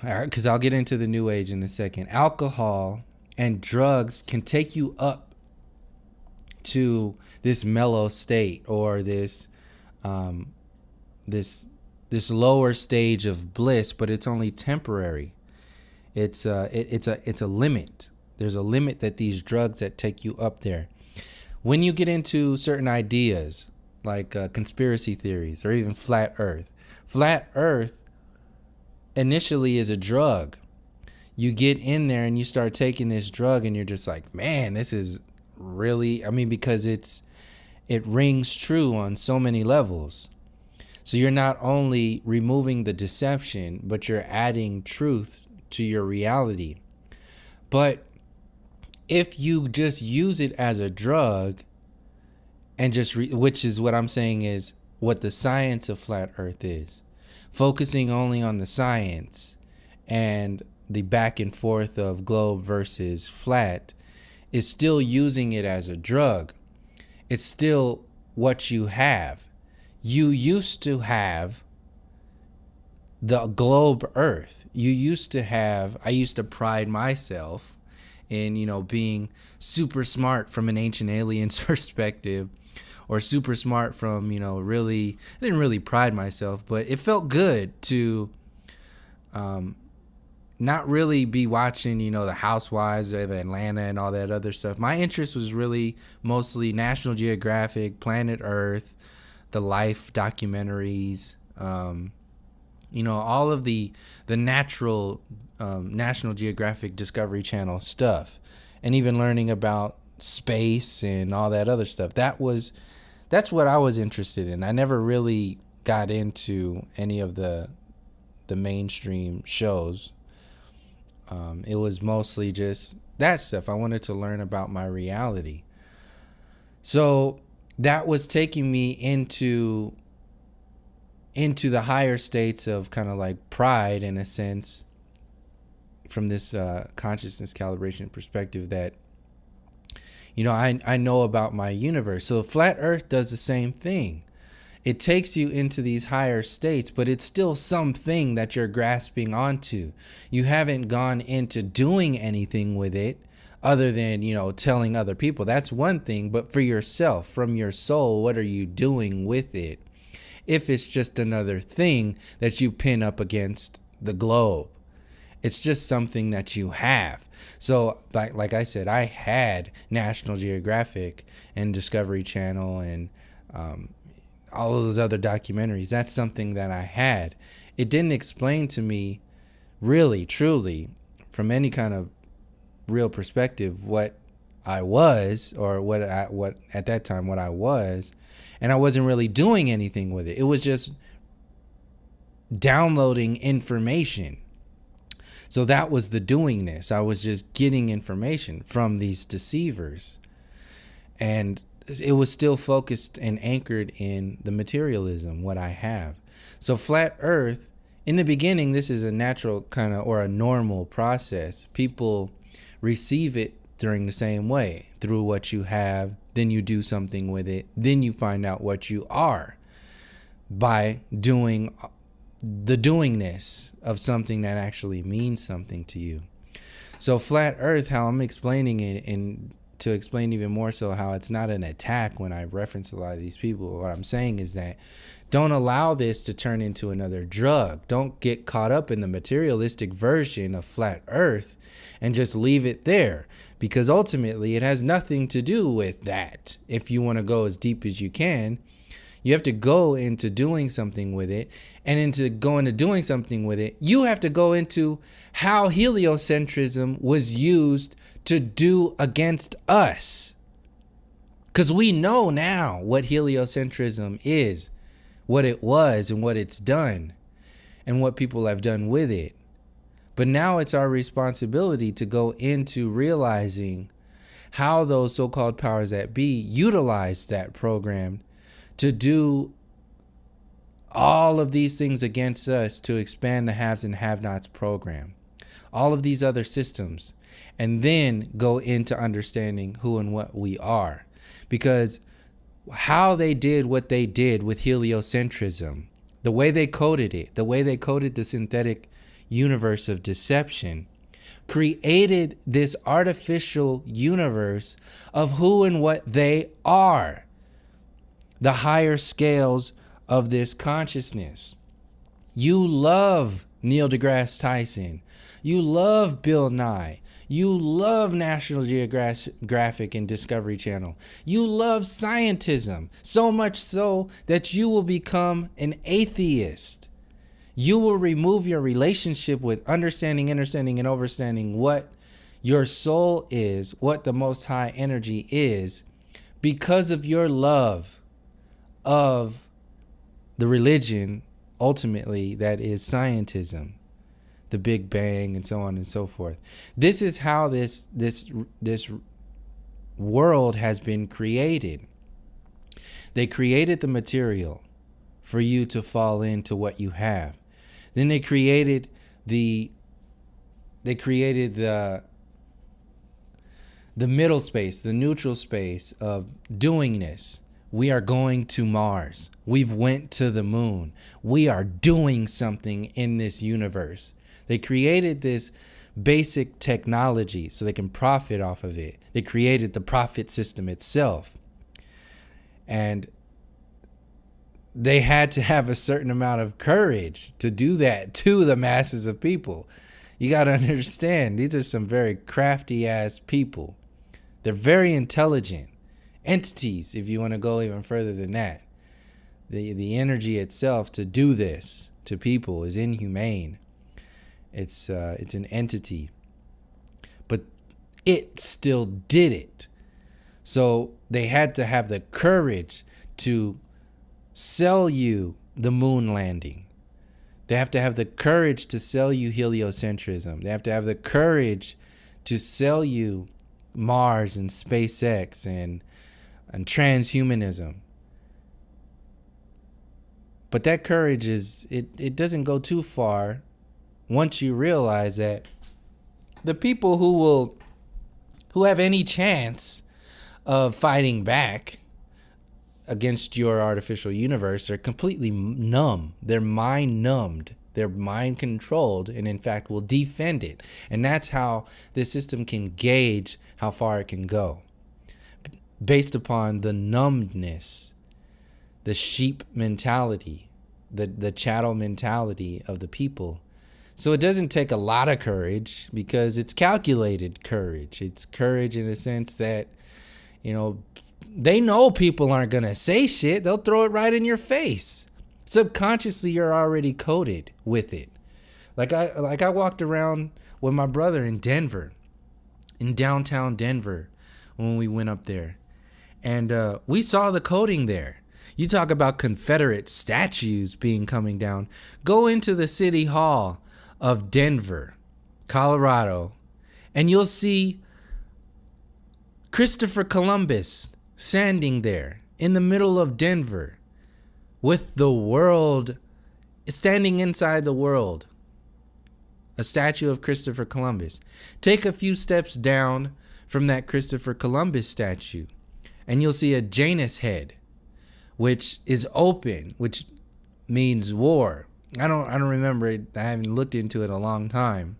because I'll get into the new age in a second, alcohol and drugs can take you up to this mellow state, or this lower stage of bliss, but it's only temporary. It's a limit. There's a limit that these drugs that take you up there. When you get into certain ideas like conspiracy theories or even flat earth initially is a drug. You get in there and you start taking this drug and you're just like, man, this is really, because it rings true on so many levels. So you're not only removing the deception, but you're adding truth to your reality. But if you just use it as a drug and just which is what I'm saying is what the science of flat earth is, focusing only on the science and the back and forth of globe versus flat, is still using it as a drug. It's still what you have. You used to have the globe earth. I used to pride myself in, being super smart from an ancient alien's perspective, or super smart from, really, I didn't really pride myself, but it felt good to, not really be watching, the Housewives of Atlanta and all that other stuff. My interest was really mostly National Geographic, Planet Earth, the life documentaries, all of the natural National Geographic Discovery Channel stuff, and even learning about space and all that other stuff. That's what I was interested in. I never really got into any of the mainstream shows. It was mostly just that stuff. I wanted to learn about my reality. So that was taking me into the higher states of kind of like pride, in a sense, from this consciousness calibration perspective, that I know about my universe. So flat earth does the same thing. It takes you into these higher states, but it's still something that you're grasping onto. You haven't gone into doing anything with it other than, telling other people. That's one thing, but for yourself, from your soul, what are you doing with it? If it's just another thing that you pin up against the globe, it's just something that you have. So like I said, I had National Geographic and Discovery Channel and all of those other documentaries. That's something that I had. It didn't explain to me really, truly, from any kind of real perspective, what I was, or what at that time what I was, and I wasn't really doing anything with it. It was just downloading information. So that was the doingness. I was just getting information from these deceivers. And it was still focused and anchored in the materialism, what I have. So flat earth, in the beginning, this is a natural kind of, or a normal process. People receive it during the same way, through what you have, then you do something with it, then you find out what you are by doing the doingness of something that actually means something to you. So flat earth, how I'm explaining it, and to explain even more so how it's not an attack when I reference a lot of these people, what I'm saying is that don't allow this to turn into another drug. Don't get caught up in the materialistic version of flat earth and just leave it there, because ultimately it has nothing to do with that. If you want to go as deep as you can, you have to go into doing something with it, and into going to doing something with it, you have to go into how heliocentrism was used to do against us. Because we know now what heliocentrism is, what it was, and what it's done, and what people have done with it. But now it's our responsibility to go into realizing how those so-called powers that be utilized that program to do all of these things against us, to expand the haves and have-nots program, all of these other systems, and then go into understanding who and what we are. Because how they did what they did with heliocentrism, the way they coded it, the way they coded the synthetic universe of deception, created this artificial universe of who and what they are, the higher scales of this consciousness. You love Neil deGrasse Tyson. You love Bill Nye. You love National Geographic and Discovery Channel. You love scientism, so much so that you will become an atheist. You will remove your relationship with understanding, and overstanding what your soul is, what the most high energy is, because of your love of the religion, ultimately, that is scientism, the Big Bang, and so on and so forth. This is how this world has been created. They created the material for you to fall into what you have. Then they created the middle space, the neutral space of doingness. We are going to Mars. We've went to the moon. We are doing something in this universe. They created this basic technology so they can profit off of it. They created the profit system itself. And they had to have a certain amount of courage to do that to the masses of people. You got to understand, these are some very crafty ass people. They're very intelligent entities, if you want to go even further than that. The energy itself to do this to people is inhumane. It's an entity. But it still did it. So they had to have the courage to sell you the moon landing. They have to have the courage to sell you heliocentrism. They have to have the courage to sell you Mars and SpaceX and transhumanism. But that courage it doesn't go too far once you realize that the people who have any chance of fighting back against your artificial universe are completely numb. They're mind numbed. They're mind controlled, and in fact will defend it. And that's how this system can gauge how far it can go, based upon the numbedness, the sheep mentality, the chattel mentality of the people. So it doesn't take a lot of courage, because it's calculated courage. It's courage in the sense that, they know people aren't going to say shit. They'll throw it right in your face. Subconsciously, you're already coded with it. Like I walked around with my brother in Denver, in downtown Denver, when we went up there. And we saw the coding there. You talk about Confederate statues coming down. Go into the city hall of Denver, Colorado, and you'll see Christopher Columbus standing there in the middle of Denver with the world standing inside the world. A statue of Christopher Columbus. Take a few steps down from that Christopher Columbus statue and you'll see a Janus head, which is open, which means war. I don't remember it. I haven't looked into it a long time.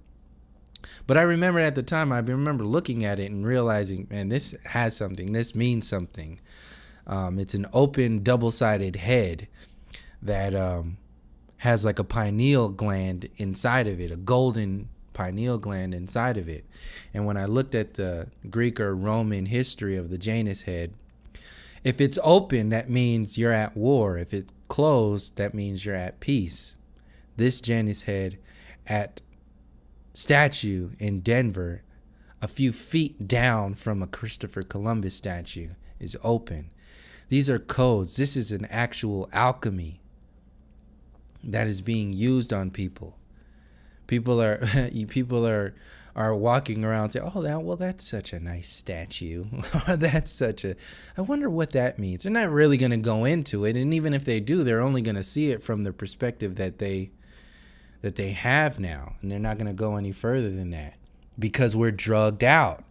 But I remember at the time, I remember looking at it and realizing, man, this has something. This means something. It's an open, double-sided head that has like a pineal gland inside of it, a golden pineal gland inside of it. And when I looked at the Greek or Roman history of the Janus head, if it's open, that means you're at war. If it's closed, that means you're at peace. This Janus head at statue in Denver, a few feet down from a Christopher Columbus statue, is open. These are codes. This is an actual alchemy that is being used on people. People are walking around saying, "Oh, that's such a nice statue." I wonder what that means. They're not really going to go into it, and even if they do, they're only going to see it from the perspective that they have now, and they're not going to go any further than that, because we're drugged out.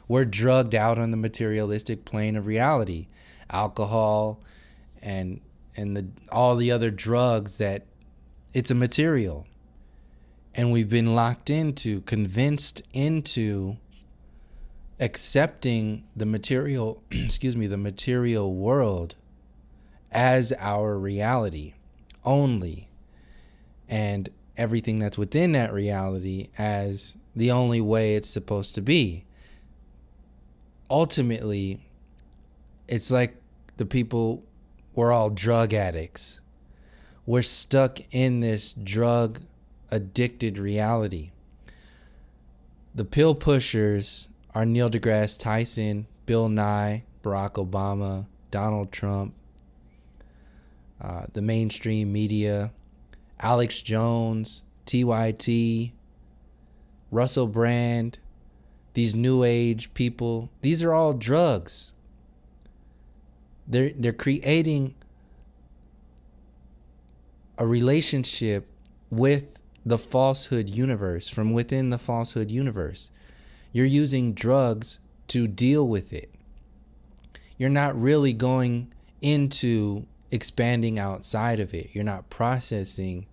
We're drugged out on the materialistic plane of reality. Alcohol and all the other drugs, that it's a material. And we've been locked into, convinced into accepting the material, the material world as our reality only. And everything that's within that reality as the only way it's supposed to be. Ultimately, it's like the people, we're all drug addicts. We're stuck in this drug addicted reality. The pill pushers are Neil deGrasse Tyson, Bill Nye, Barack Obama, Donald Trump, the mainstream media, Alex Jones, TYT, Russell Brand, these new age people. These are all drugs. They're creating a relationship with the falsehood universe, from within the falsehood universe. You're using drugs to deal with it. You're not really going into expanding outside of it. You're not processing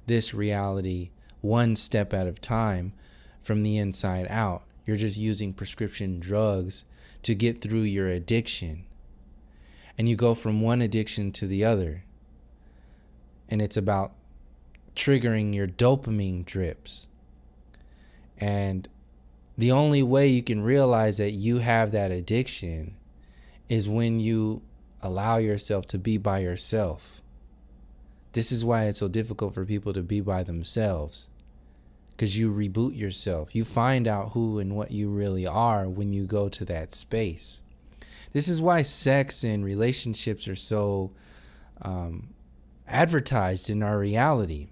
this reality one step at a time from the inside out. You're just using prescription drugs to get through your addiction. And you go from one addiction to the other. And it's about triggering your dopamine drips. And the only way you can realize that you have that addiction is when you allow yourself to be by yourself. This is why it's so difficult for people to be by themselves, because you reboot yourself. You find out who and what you really are when you go to that space. This is why sex and relationships are so advertised in our reality,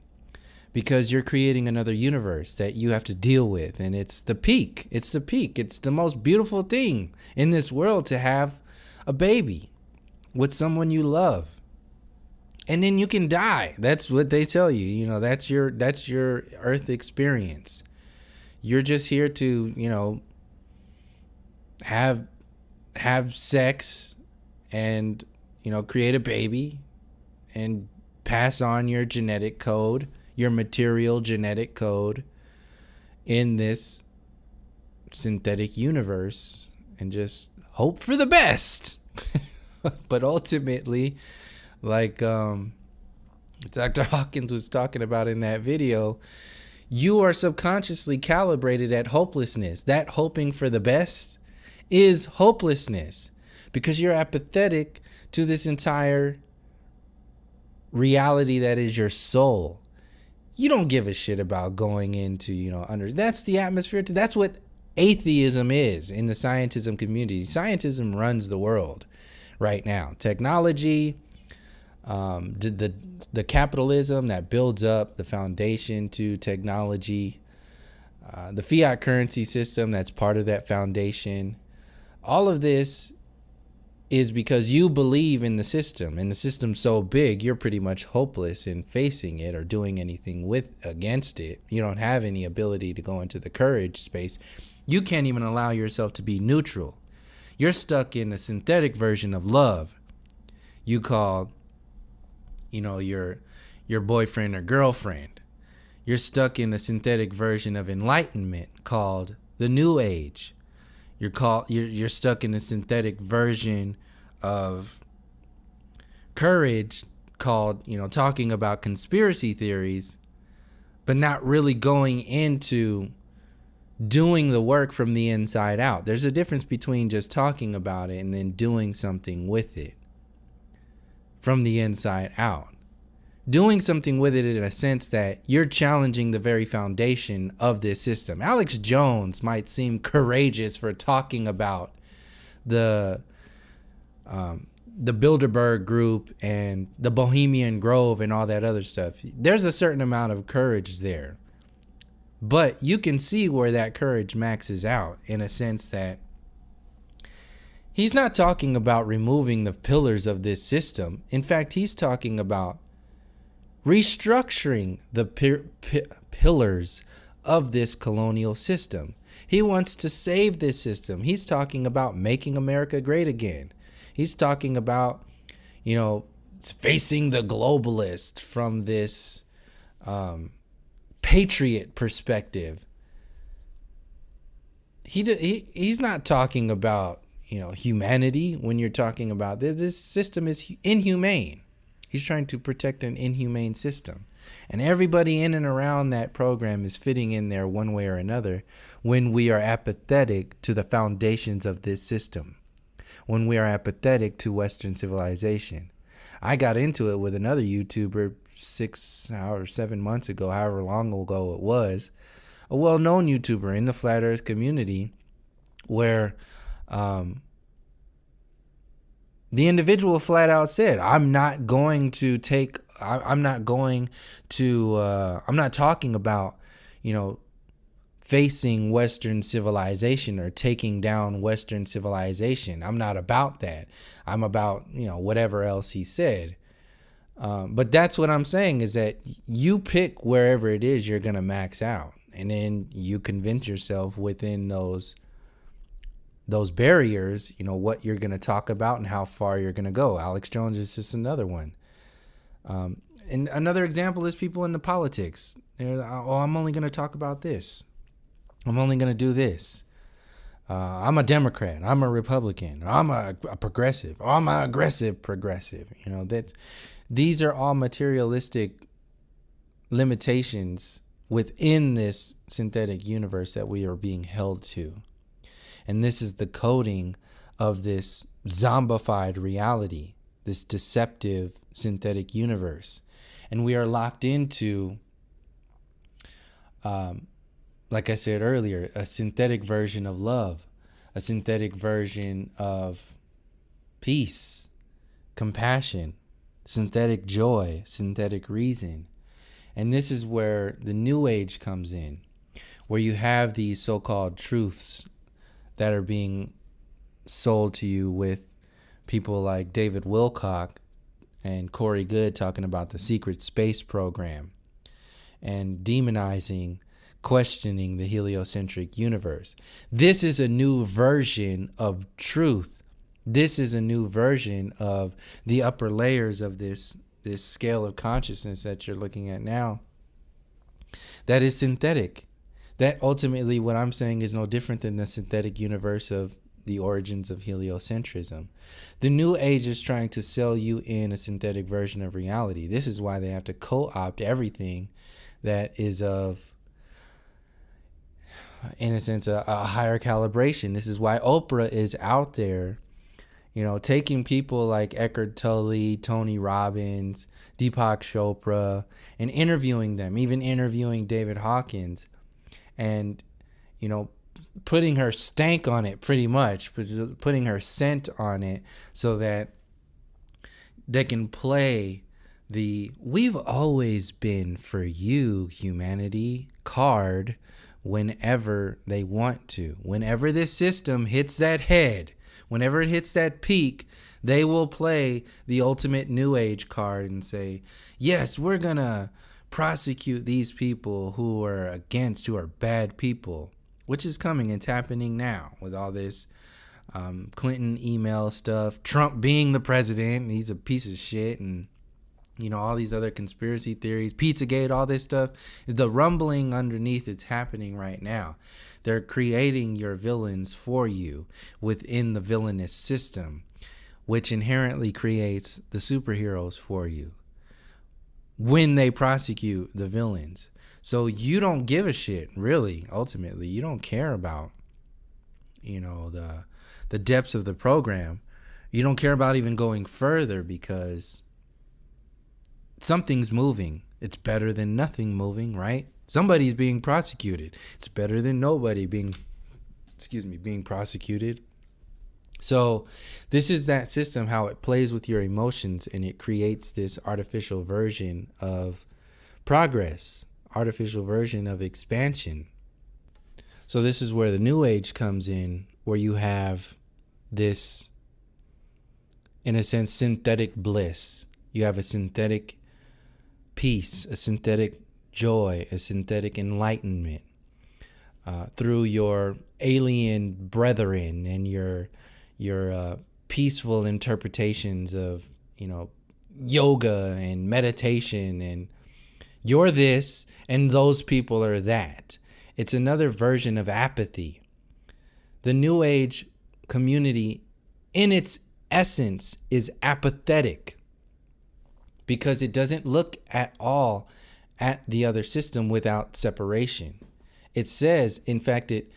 because you're creating another universe that you have to deal with. And it's the peak. It's the peak. It's the most beautiful thing in this world to have a baby with someone you love. And then you can die. That's what they tell you. You know, that's your earth experience. You're just here to, you know, have sex and, you know, create a baby and pass on your genetic code, your material genetic code in this synthetic universe, and just hope for the best. But ultimately, like Dr. Hawkins was talking about in that video, you are subconsciously calibrated at hopelessness. That hoping for the best is hopelessness, because you're apathetic to this entire reality that is your soul. You don't give a shit about going into, you know, that's the atmosphere. That's what atheism is in the scientism community. Scientism runs the world right now. Technology, the capitalism that builds up the foundation to technology, the fiat currency system that's part of that foundation. All of this is because you believe in the system, and the system's so big you're pretty much hopeless in facing it or doing anything against it. You don't have any ability to go into the courage space. You can't even allow yourself to be neutral. You're stuck in a synthetic version of love. You call, you know, your boyfriend or girlfriend. You're stuck in a synthetic version of enlightenment called the New Age. You're stuck in a synthetic version of courage called, you know, talking about conspiracy theories, but not really going into doing the work from the inside out. There's a difference between just talking about it and then doing something with it from the inside out. Doing something with it in a sense that you're challenging the very foundation of this system. Alex Jones might seem courageous for talking about the Bilderberg Group and the Bohemian Grove and all that other stuff. There's a certain amount of courage there. But you can see where that courage maxes out, in a sense that he's not talking about removing the pillars of this system. In fact, he's talking about restructuring the pillars of this colonial system. He wants to save this system. He's talking about making America great again. He's talking about, you know, facing the globalist from this patriot perspective. He's not talking about, you know, humanity when you're talking about this system is inhumane. He's trying to protect an inhumane system. And everybody in and around that program is fitting in there one way or another when we are apathetic to the foundations of this system, when we are apathetic to Western civilization. I got into it with another YouTuber 6 or 7 months ago, however long ago it was, a well-known YouTuber in the Flat Earth community, where the individual flat out said, I'm not talking about, you know, facing Western civilization or taking down Western civilization. I'm not about that. I'm about, you know, whatever else he said. But that's what I'm saying, is that you pick wherever it is you're going to max out. And then you convince yourself within those barriers, you know, what you're going to talk about and how far you're going to go. Alex Jones is just another one. And another example is people in the politics. They're, oh, I'm only going to talk about this. I'm only going to do this. I'm a Democrat. I'm a Republican. Or I'm a progressive. Or I'm an aggressive progressive. You know, these are all materialistic limitations within this synthetic universe that we are being held to. And this is the coding of this zombified reality, this deceptive synthetic universe. And we are locked into, like I said earlier, a synthetic version of love, a synthetic version of peace, compassion, synthetic joy, synthetic reason. And this is where the New Age comes in, where you have these so-called truths that are being sold to you with people like David Wilcock and Corey Goode talking about the secret space program and demonizing, questioning the heliocentric universe. This is a new version of truth. This is a new version of the upper layers of this scale of consciousness that you're looking at now. That is synthetic. That ultimately, what I'm saying, is no different than the synthetic universe of the origins of heliocentrism. The New Age is trying to sell you in a synthetic version of reality. This is why they have to co-opt everything that is of, in a sense, a higher calibration. This is why Oprah is out there, taking people like Eckhart Tolle, Tony Robbins, Deepak Chopra, and interviewing them, even interviewing David Hawkins, and, putting her stank on it, pretty much, putting her scent on it, so that they can play the "we've always been for you, humanity" card whenever they want to. Whenever this system hits that head, whenever it hits that peak, they will play the ultimate New Age card and say, yes, we're going to prosecute these people who are bad people, which is coming. It's happening now with all this Clinton email stuff, Trump being the president, he's a piece of shit, and all these other conspiracy theories, Pizzagate, all this stuff. The rumbling underneath, it's happening right now. They're creating your villains for you within the villainous system, which inherently creates the superheroes for you when they prosecute the villains. So you don't give a shit, really, ultimately. You don't care about, the depths of the program. You don't care about even going further because something's moving. It's better than nothing moving, right? Somebody's being prosecuted. It's better than nobody being prosecuted. So this is that system, how it plays with your emotions, and it creates this artificial version of progress, artificial version of expansion. So this is where the New Age comes in, where you have this, in a sense, synthetic bliss. You have a synthetic peace, a synthetic joy, a synthetic enlightenment through your alien brethren and your peaceful interpretations of yoga and meditation, and you're this and those people are that. It's another version of apathy. The New Age community, in its essence, is apathetic, because it doesn't look at all at the other system without separation. It says, in fact, it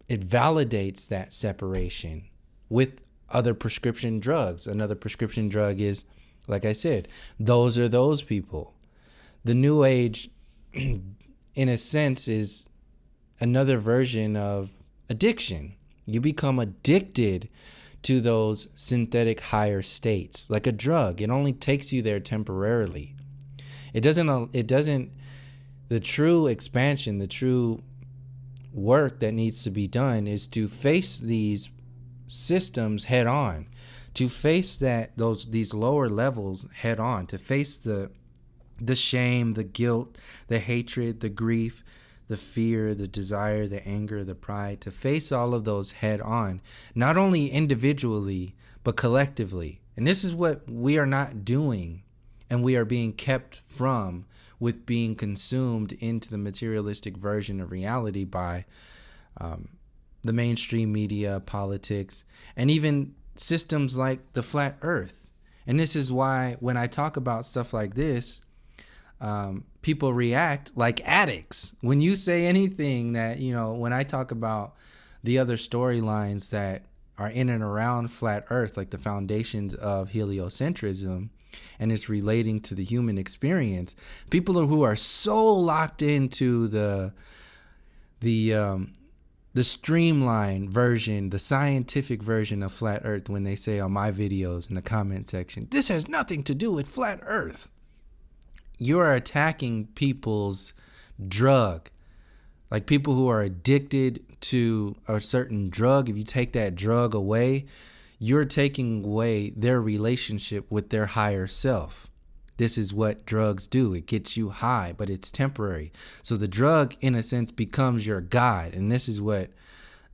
validates that separation with other prescription drugs. Another prescription drug is, like I said, those are those people. The New Age, in a sense, is another version of addiction. You become addicted to those synthetic higher states, like a drug. It only takes you there temporarily. It doesn't, the true expansion, the true work that needs to be done is to face these systems head on, to face these lower levels head on, to face the shame, the guilt, the hatred, the grief, the fear, the desire, the anger, the pride, to face all of those head on, not only individually, but collectively. And this is what we are not doing, and we are being kept from, with being consumed into the materialistic version of reality by the mainstream media, politics, and even systems like the flat earth. And this is why when I talk about stuff like this, people react like addicts. When you say anything that, when I talk about the other storylines that are in and around flat earth, like the foundations of heliocentrism, and it's relating to the human experience, people who are so locked into the streamlined version, the scientific version of flat earth, when they say on my videos in the comment section, this has nothing to do with flat earth, you're attacking people's drug. Like people who are addicted to a certain drug, if you take that drug away, you're taking away their relationship with their higher self. This is what drugs do. It gets you high, but it's temporary. So the drug, in a sense, becomes your God. And this is what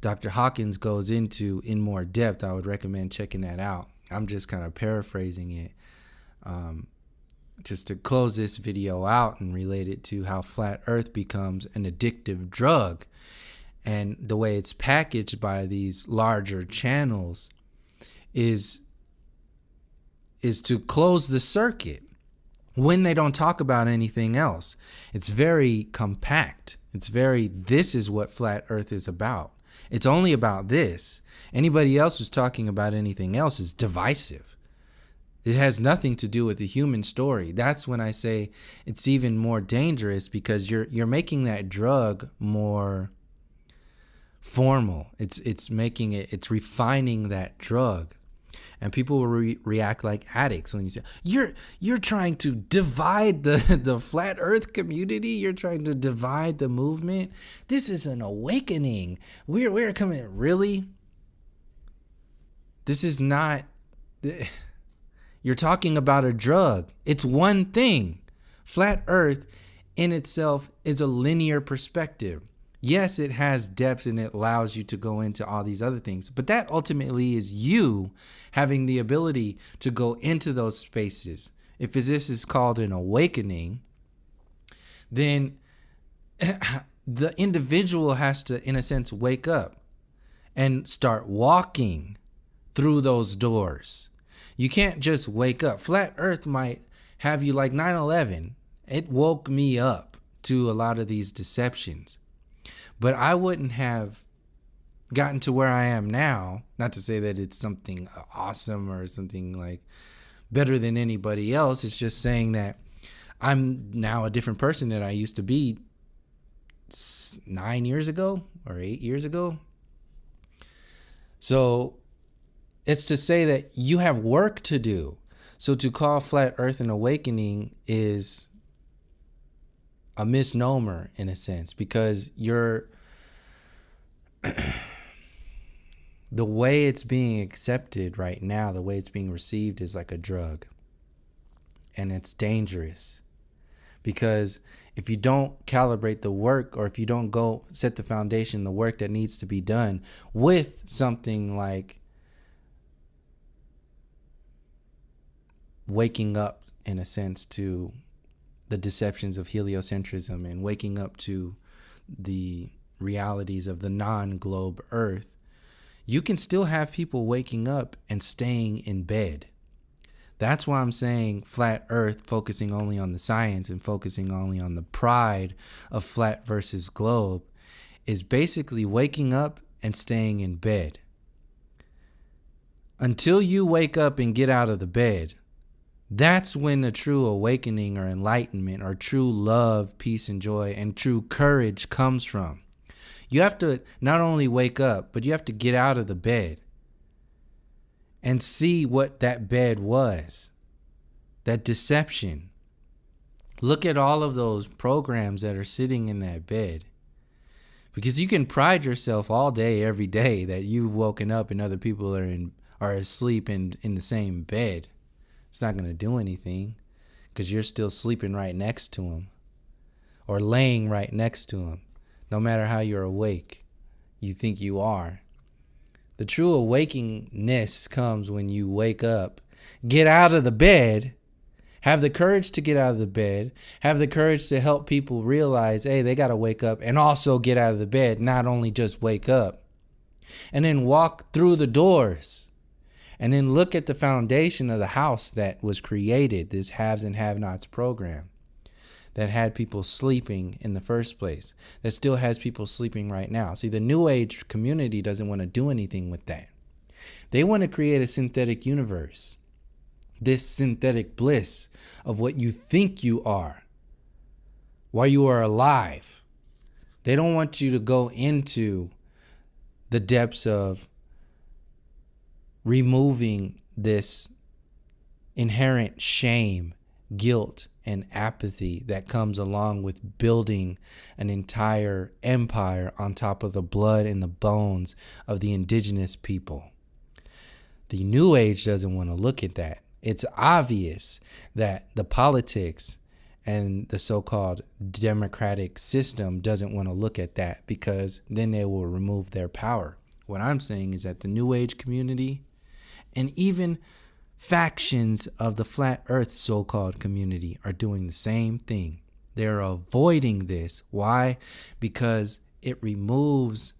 Dr. Hawkins goes into in more depth. I would recommend checking that out. I'm just kind of paraphrasing it just to close this video out and relate it to how flat earth becomes an addictive drug. And the way it's packaged by these larger channels is to close the circuit when they don't talk about anything else. It's very compact. This is what flat earth is about. It's only about this. Anybody else who's talking about anything else is divisive. It has nothing to do with the human story. That's when I say it's even more dangerous, because you're making that drug more formal. It's refining that drug. And people will react like addicts when you say, you're trying to divide the flat earth community. You're trying to divide the movement. This is an awakening. We're coming. Really? This is not. You're talking about a drug. It's one thing. Flat earth in itself is a linear perspective. Yes, it has depth and it allows you to go into all these other things, but that ultimately is you having the ability to go into those spaces. If this is called an awakening, then the individual has to, in a sense, wake up and start walking through those doors. You can't just wake up. Flat earth might have you like 9/11. It woke me up to a lot of these deceptions. But I wouldn't have gotten to where I am now, not to say that it's something awesome or something like better than anybody else. It's just saying that I'm now a different person than I used to be 9 years ago or 8 years ago. So it's to say that you have work to do. So to call flat earth an awakening is a misnomer in a sense, because the way it's being accepted right now, the way it's being received is like a drug. And it's dangerous, because if you don't calibrate the work, or if you don't go set the foundation, the work that needs to be done with something like waking up in a sense to the deceptions of heliocentrism and waking up to the realities of the non-globe earth, you can still have people waking up and staying in bed. That's why I'm saying flat earth, focusing only on the science and focusing only on the pride of flat versus globe, is basically waking up and staying in bed. Until you wake up and get out of the bed, that's when the true awakening or enlightenment or true love, peace, and joy and true courage comes from. You have to not only wake up, but you have to get out of the bed and see what that bed was, that deception. Look at all of those programs that are sitting in that bed, because you can pride yourself all day, every day, that you've woken up and other people are asleep in the same bed. It's not going to do anything, because you're still sleeping right next to them or laying right next to them. No matter how you're awake, you think you are. The true awakeness comes when you wake up, get out of the bed, have the courage to get out of the bed, have the courage to help people realize, hey, they got to wake up and also get out of the bed, not only just wake up, and then walk through the doors And then look at the foundation of the house that was created, this haves and have-nots program that had people sleeping in the first place, that still has people sleeping right now. See, the New Age community doesn't want to do anything with that. They want to create a synthetic universe, this synthetic bliss of what you think you are while you are alive. They don't want you to go into the depths of removing this inherent shame, guilt, and apathy that comes along with building an entire empire on top of the blood and the bones of the indigenous people. The New Age doesn't want to look at that. It's obvious that the politics and the so-called democratic system doesn't want to look at that, because then they will remove their power. What I'm saying is that the New Age community and even factions of the flat earth so-called community are doing the same thing. They're avoiding this. Why? Because it removes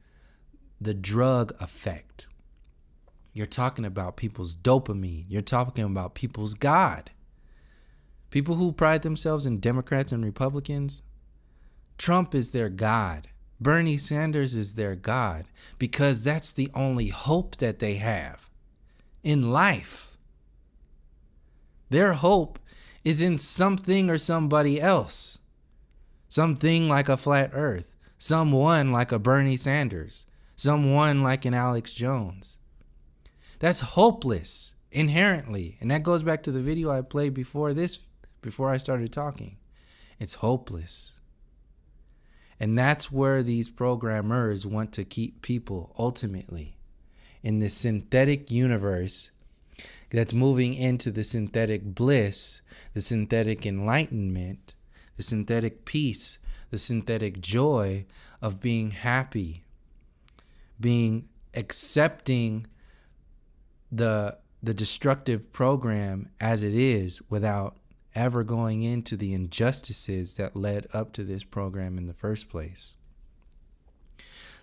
the drug effect. You're talking about people's dopamine. You're talking about people's God. People who pride themselves in Democrats and Republicans, Trump is their God. Bernie Sanders is their God, because that's the only hope that they have in life. Their hope is in something or somebody else. Something like a flat earth. Someone like a Bernie Sanders. Someone like an Alex Jones. That's hopeless inherently. And that goes back to the video I played before I started talking. It's hopeless. And that's where these programmers want to keep people ultimately, in this synthetic universe that's moving into the synthetic bliss, the synthetic enlightenment, the synthetic peace, the synthetic joy of being happy, accepting the destructive program as it is, without ever going into the injustices that led up to this program in the first place.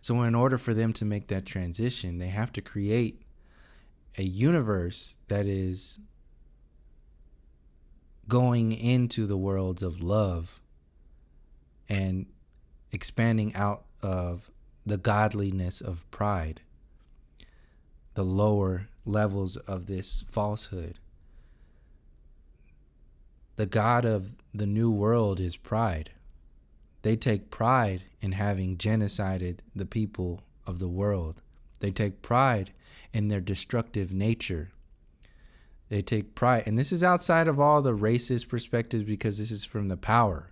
So in order for them to make that transition, they have to create a universe that is going into the worlds of love and expanding out of the godliness of pride, the lower levels of this falsehood. The God of the new world is pride. They take pride in having genocided the people of the world. They take pride in their destructive nature. They take pride, and this is outside of all the racist perspectives, because this is from the power,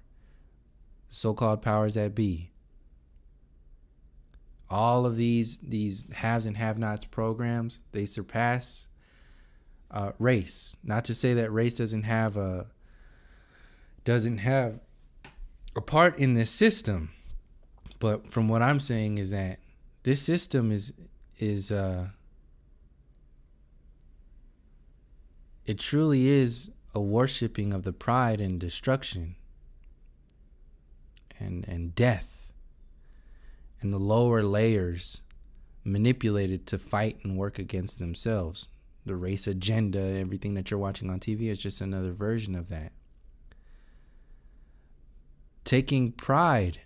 so-called powers that be. All of these haves and have-nots programs, they surpass race. Not to say that race doesn't have a part in this system, but from what I'm saying is that this system is it truly is a worshiping of the pride and destruction and death, and the lower layers manipulated to fight and work against themselves. The race agenda, everything that you're watching on TV is just another version of that. Taking pride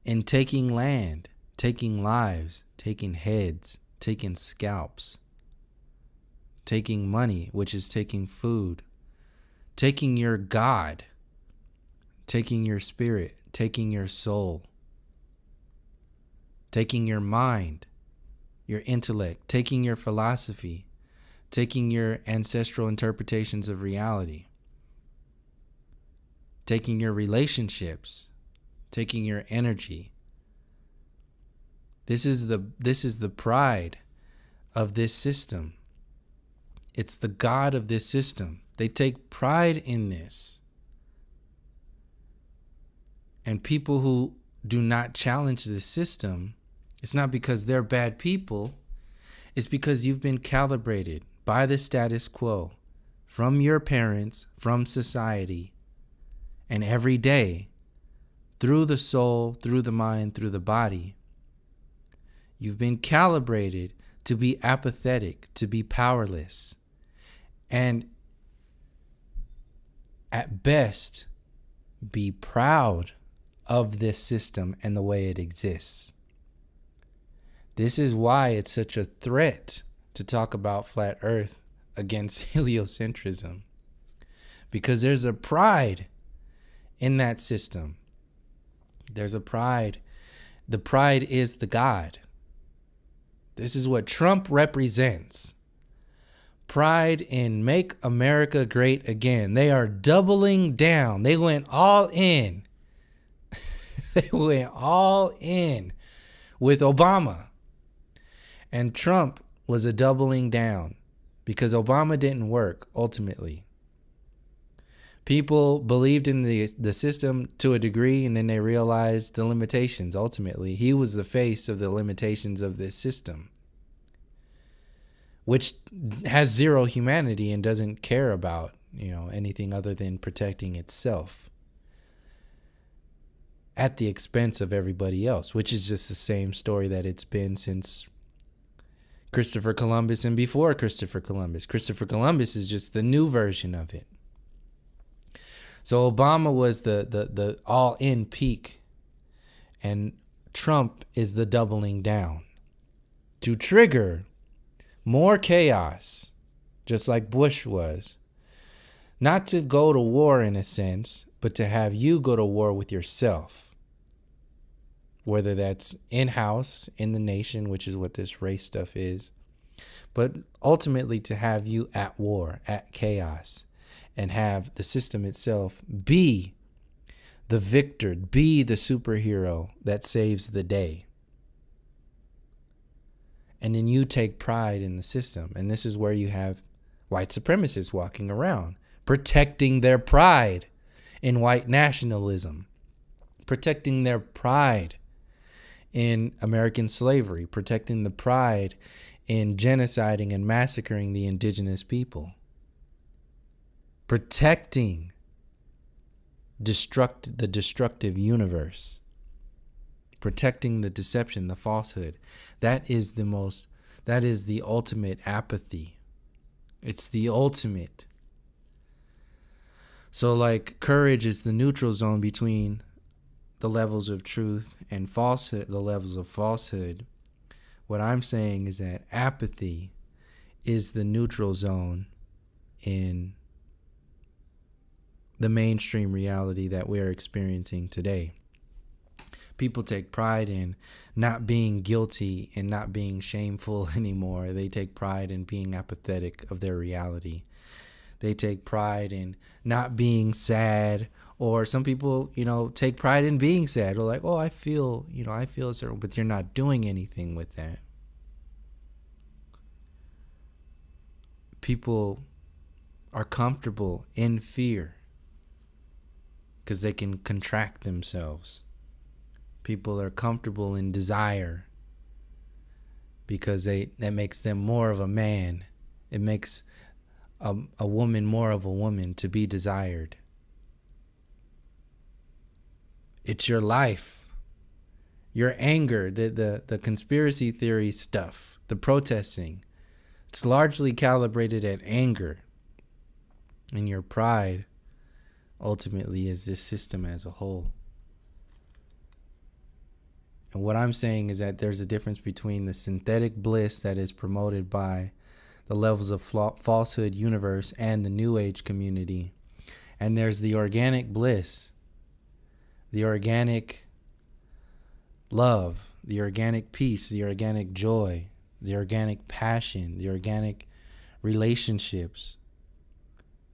in taking land, taking lives, taking heads, taking scalps, taking money, which is taking food, taking your God, taking your spirit, taking your soul, taking your mind, your intellect, taking your philosophy, taking your ancestral interpretations of reality, taking your relationships, taking your energy. This is the pride of this system. It's the God of this system. They take pride in this. And people who do not challenge this system, it's not because they're bad people. It's because you've been calibrated by the status quo, from your parents, from society, and every day, through the soul, through the mind, through the body. You've been calibrated to be apathetic, to be powerless, and at best be proud of this system and the way it exists. This is why it's such a threat to talk about flat Earth against heliocentrism, because there's a pride in that system. There's a pride. The pride is the God. This is what Trump represents. Pride in Make America Great Again. They are doubling down. They went all in. They went all in with Obama. And Trump was a doubling down because Obama didn't work ultimately. People believed in the system to a degree, and then they realized the limitations. Ultimately, he was the face of the limitations of this system, which has zero humanity and doesn't care about, anything other than protecting itself at the expense of everybody else, which is just the same story that it's been since Christopher Columbus and before Christopher Columbus. Christopher Columbus is just the new version of it. So Obama was the all-in peak, and Trump is the doubling down to trigger more chaos, just like Bush was. Not to go to war in a sense, but to have you go to war with yourself. Whether that's in-house, in the nation, which is what this race stuff is, but ultimately to have you at war, at chaos, and have the system itself be the victor, be the superhero that saves the day. And then you take pride in the system. And this is where you have white supremacists walking around, protecting their pride in white nationalism, protecting their pride in American slavery, protecting the pride in genociding and massacring the indigenous people, protecting the destructive universe, protecting the deception, the falsehood. That is the ultimate apathy. It's the ultimate. So like courage is the neutral zone between the levels of truth and falsehood, the levels of falsehood. What I'm saying is that apathy is the neutral zone in the mainstream reality that we're experiencing today. People take pride in not being guilty and not being shameful anymore. They take pride in being apathetic of their reality. They take pride in not being sad, or some people, take pride in being sad. Or like, oh, I feel a certain, but you're not doing anything with that. People are comfortable in fear because they can contract themselves. People are comfortable in desire because that makes them more of a man. It makes a woman more of a woman to be desired. It's your life, your anger, the conspiracy theory stuff, the protesting. It's largely calibrated at anger. And your pride ultimately is this system as a whole. And what I'm saying is that there's a difference between the synthetic bliss that is promoted by the levels of falsehood universe and the New Age community. And there's the organic bliss, the organic love, the organic peace, the organic joy, the organic passion, the organic relationships,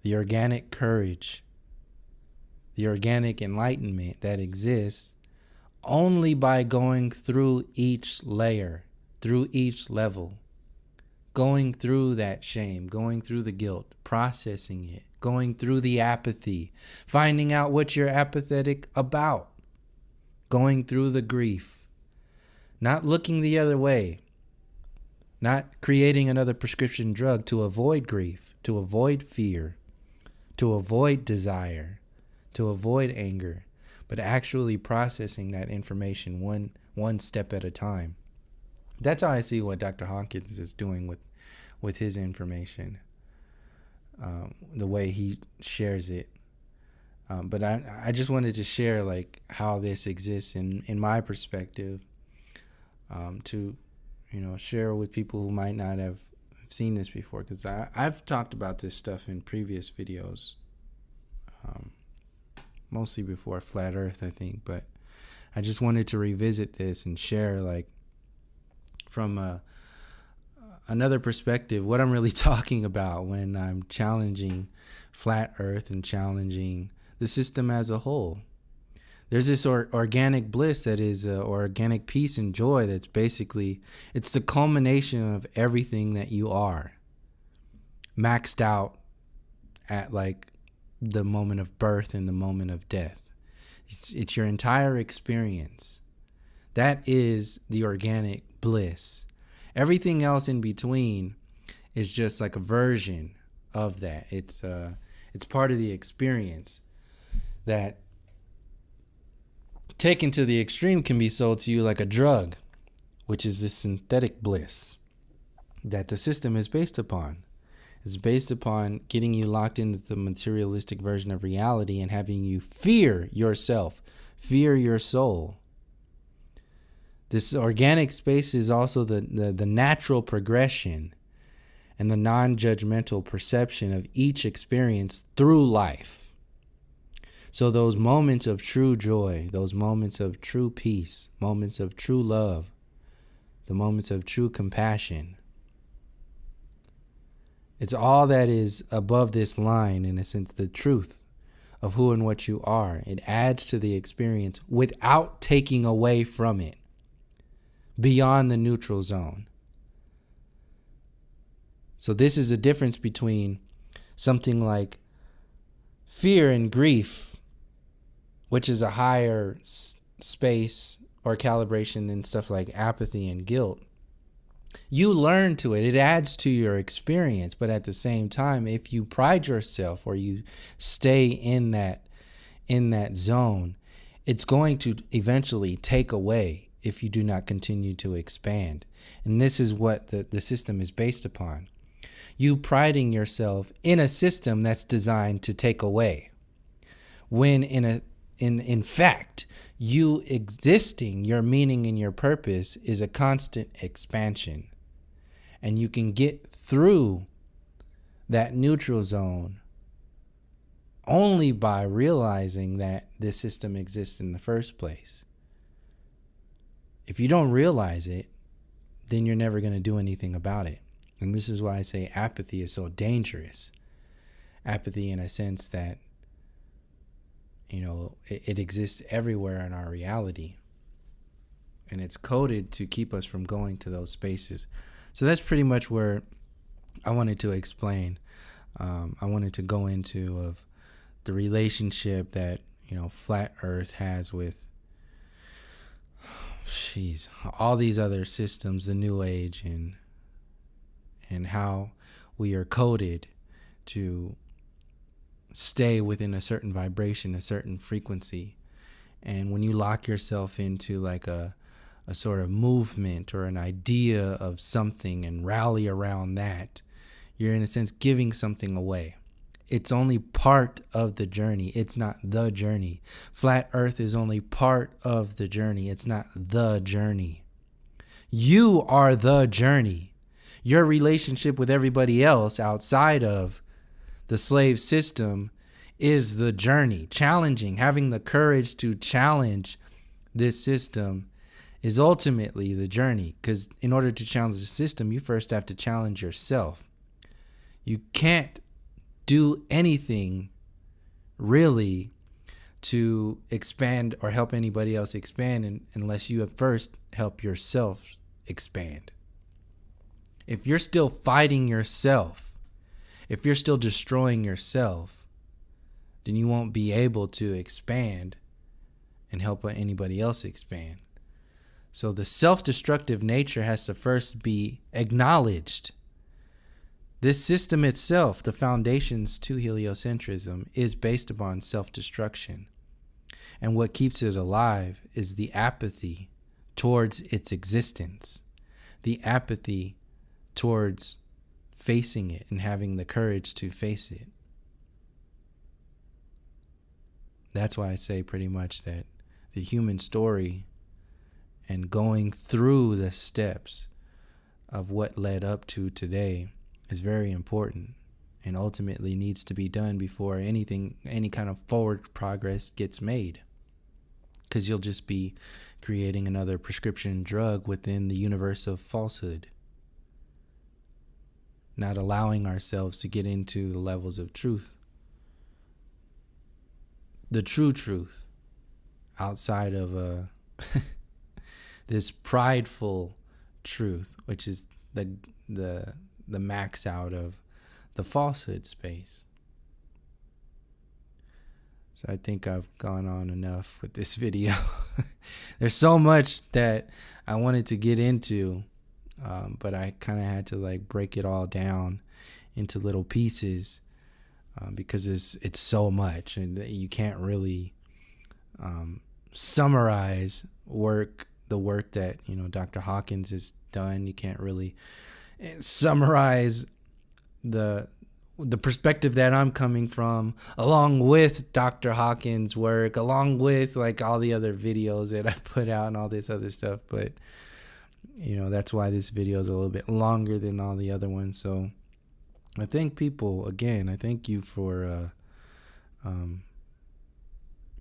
the organic courage, the organic enlightenment that exists only by going through each layer, through each level, going through that shame, going through the guilt, processing it, going through the apathy, finding out what you're apathetic about, going through the grief, not looking the other way, not creating another prescription drug to avoid grief, to avoid fear, to avoid desire, to avoid anger, but actually processing that information one step at a time. That's how I see what Dr. Hawkins is doing with his information, the way he shares it. But I just wanted to share like how this exists in my perspective, to share with people who might not have seen this before, because I've talked about this stuff in previous videos, mostly before Flat Earth, I think, but I just wanted to revisit this and share like from another perspective what I'm really talking about when I'm challenging Flat Earth and challenging the system as a whole. There's this organic bliss that is organic peace and joy that's basically, it's the culmination of everything that you are, maxed out at like the moment of birth and the moment of death. It's your entire experience. That is the organic bliss. Everything else in between is just like a version of that. It's part of the experience that, taken to the extreme, can be sold to you like a drug, which is this synthetic bliss that the system is based upon. It's based upon getting you locked into the materialistic version of reality and having you fear yourself, fear your soul. This organic space is also the natural progression and the non-judgmental perception of each experience through life. So those moments of true joy, those moments of true peace, moments of true love, the moments of true compassion, it's all that is above this line, in a sense, the truth of who and what you are. It adds to the experience without taking away from it, beyond the neutral zone. So this is a difference between something like fear and grief, which is a higher space or calibration than stuff like apathy and guilt. You learn to it. It adds to your experience. But at the same time, if you pride yourself or you stay in that zone, it's going to eventually take away if you do not continue to expand. And this is what the system is based upon. You priding yourself in a system that's designed to take away, when in fact, you existing, your meaning and your purpose is a constant expansion. And you can get through that neutral zone only by realizing that this system exists in the first place. If you don't realize it, then you're never going to do anything about it. And this is why I say apathy is so dangerous. Apathy in a sense that, it exists everywhere in our reality. And it's coded to keep us from going to those spaces. So that's pretty much where I wanted to explain. I wanted to go into of the relationship that, Flat Earth has with, all these other systems, the New Age, and how we are coded to stay within a certain vibration, a certain frequency. And when you lock yourself into like a sort of movement or an idea of something and rally around that, you're in a sense giving something away. It's only part of the journey. It's not the journey. Flat Earth is only part of the journey. It's not the journey. You are the journey. Your relationship with everybody else outside of the slave system is the journey. Challenging, having the courage to challenge this system is ultimately the journey. Because in order to challenge the system, you first have to challenge yourself. You can't do anything really to expand or help anybody else expand unless you have first help yourself expand. If you're still fighting yourself, if you're still destroying yourself, then you won't be able to expand and help anybody else expand. So the self-destructive nature has to first be acknowledged. This system itself, the foundations to heliocentrism, is based upon self-destruction. And what keeps it alive is the apathy towards its existence. the apathy towards facing it and having the courage to face it. That's why I say pretty much that the human story and going through the steps of what led up to today is very important and ultimately needs to be done before any kind of forward progress gets made. Because you'll just be creating another prescription drug within the universe of falsehood. Not allowing ourselves to get into the levels of truth. The true truth. Outside of this prideful truth, which is the max out of the falsehood space. So I think I've gone on enough with this video. There's so much that I wanted to get into, but I kind of had to like break it all down into little pieces because it's so much, and you can't really summarize the work that Dr. Hawkins has done. You can't really summarize the perspective that I'm coming from, along with Dr. Hawkins' work, along with like all the other videos that I put out and all this other stuff. But that's why this video is a little bit longer than all the other ones. So I thank you for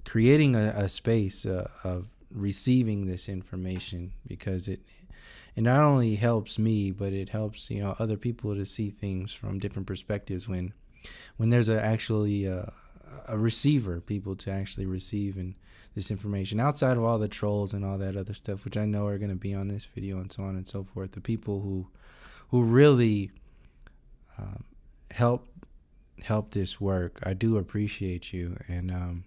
creating a space of receiving this information, because it not only helps me, but it helps other people to see things from different perspectives when there's actually a receiver, people to actually receive this information outside of all the trolls and all that other stuff, which I know are going to be on this video and so on and so forth. The people who really help this work, I do appreciate you, and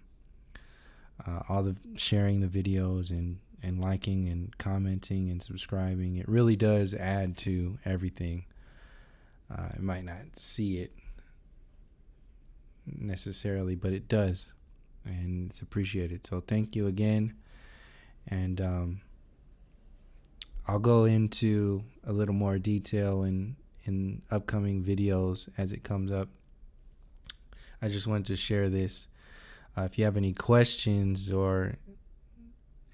all the sharing the videos and liking and commenting and subscribing. It really does add to everything. I might not see it necessarily, but it does, and it's appreciated. So thank you again, and I'll go into a little more detail in upcoming videos as it comes up. I just wanted to share this. If you have any questions or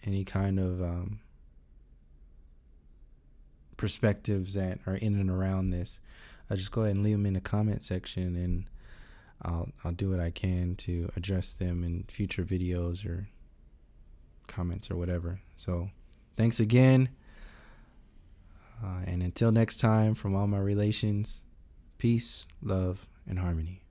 any kind of perspectives that are in and around this, just go ahead and leave them in the comment section, and I'll do what I can to address them in future videos or comments or whatever. So thanks again, and until next time, from all my relations, peace, love, and harmony.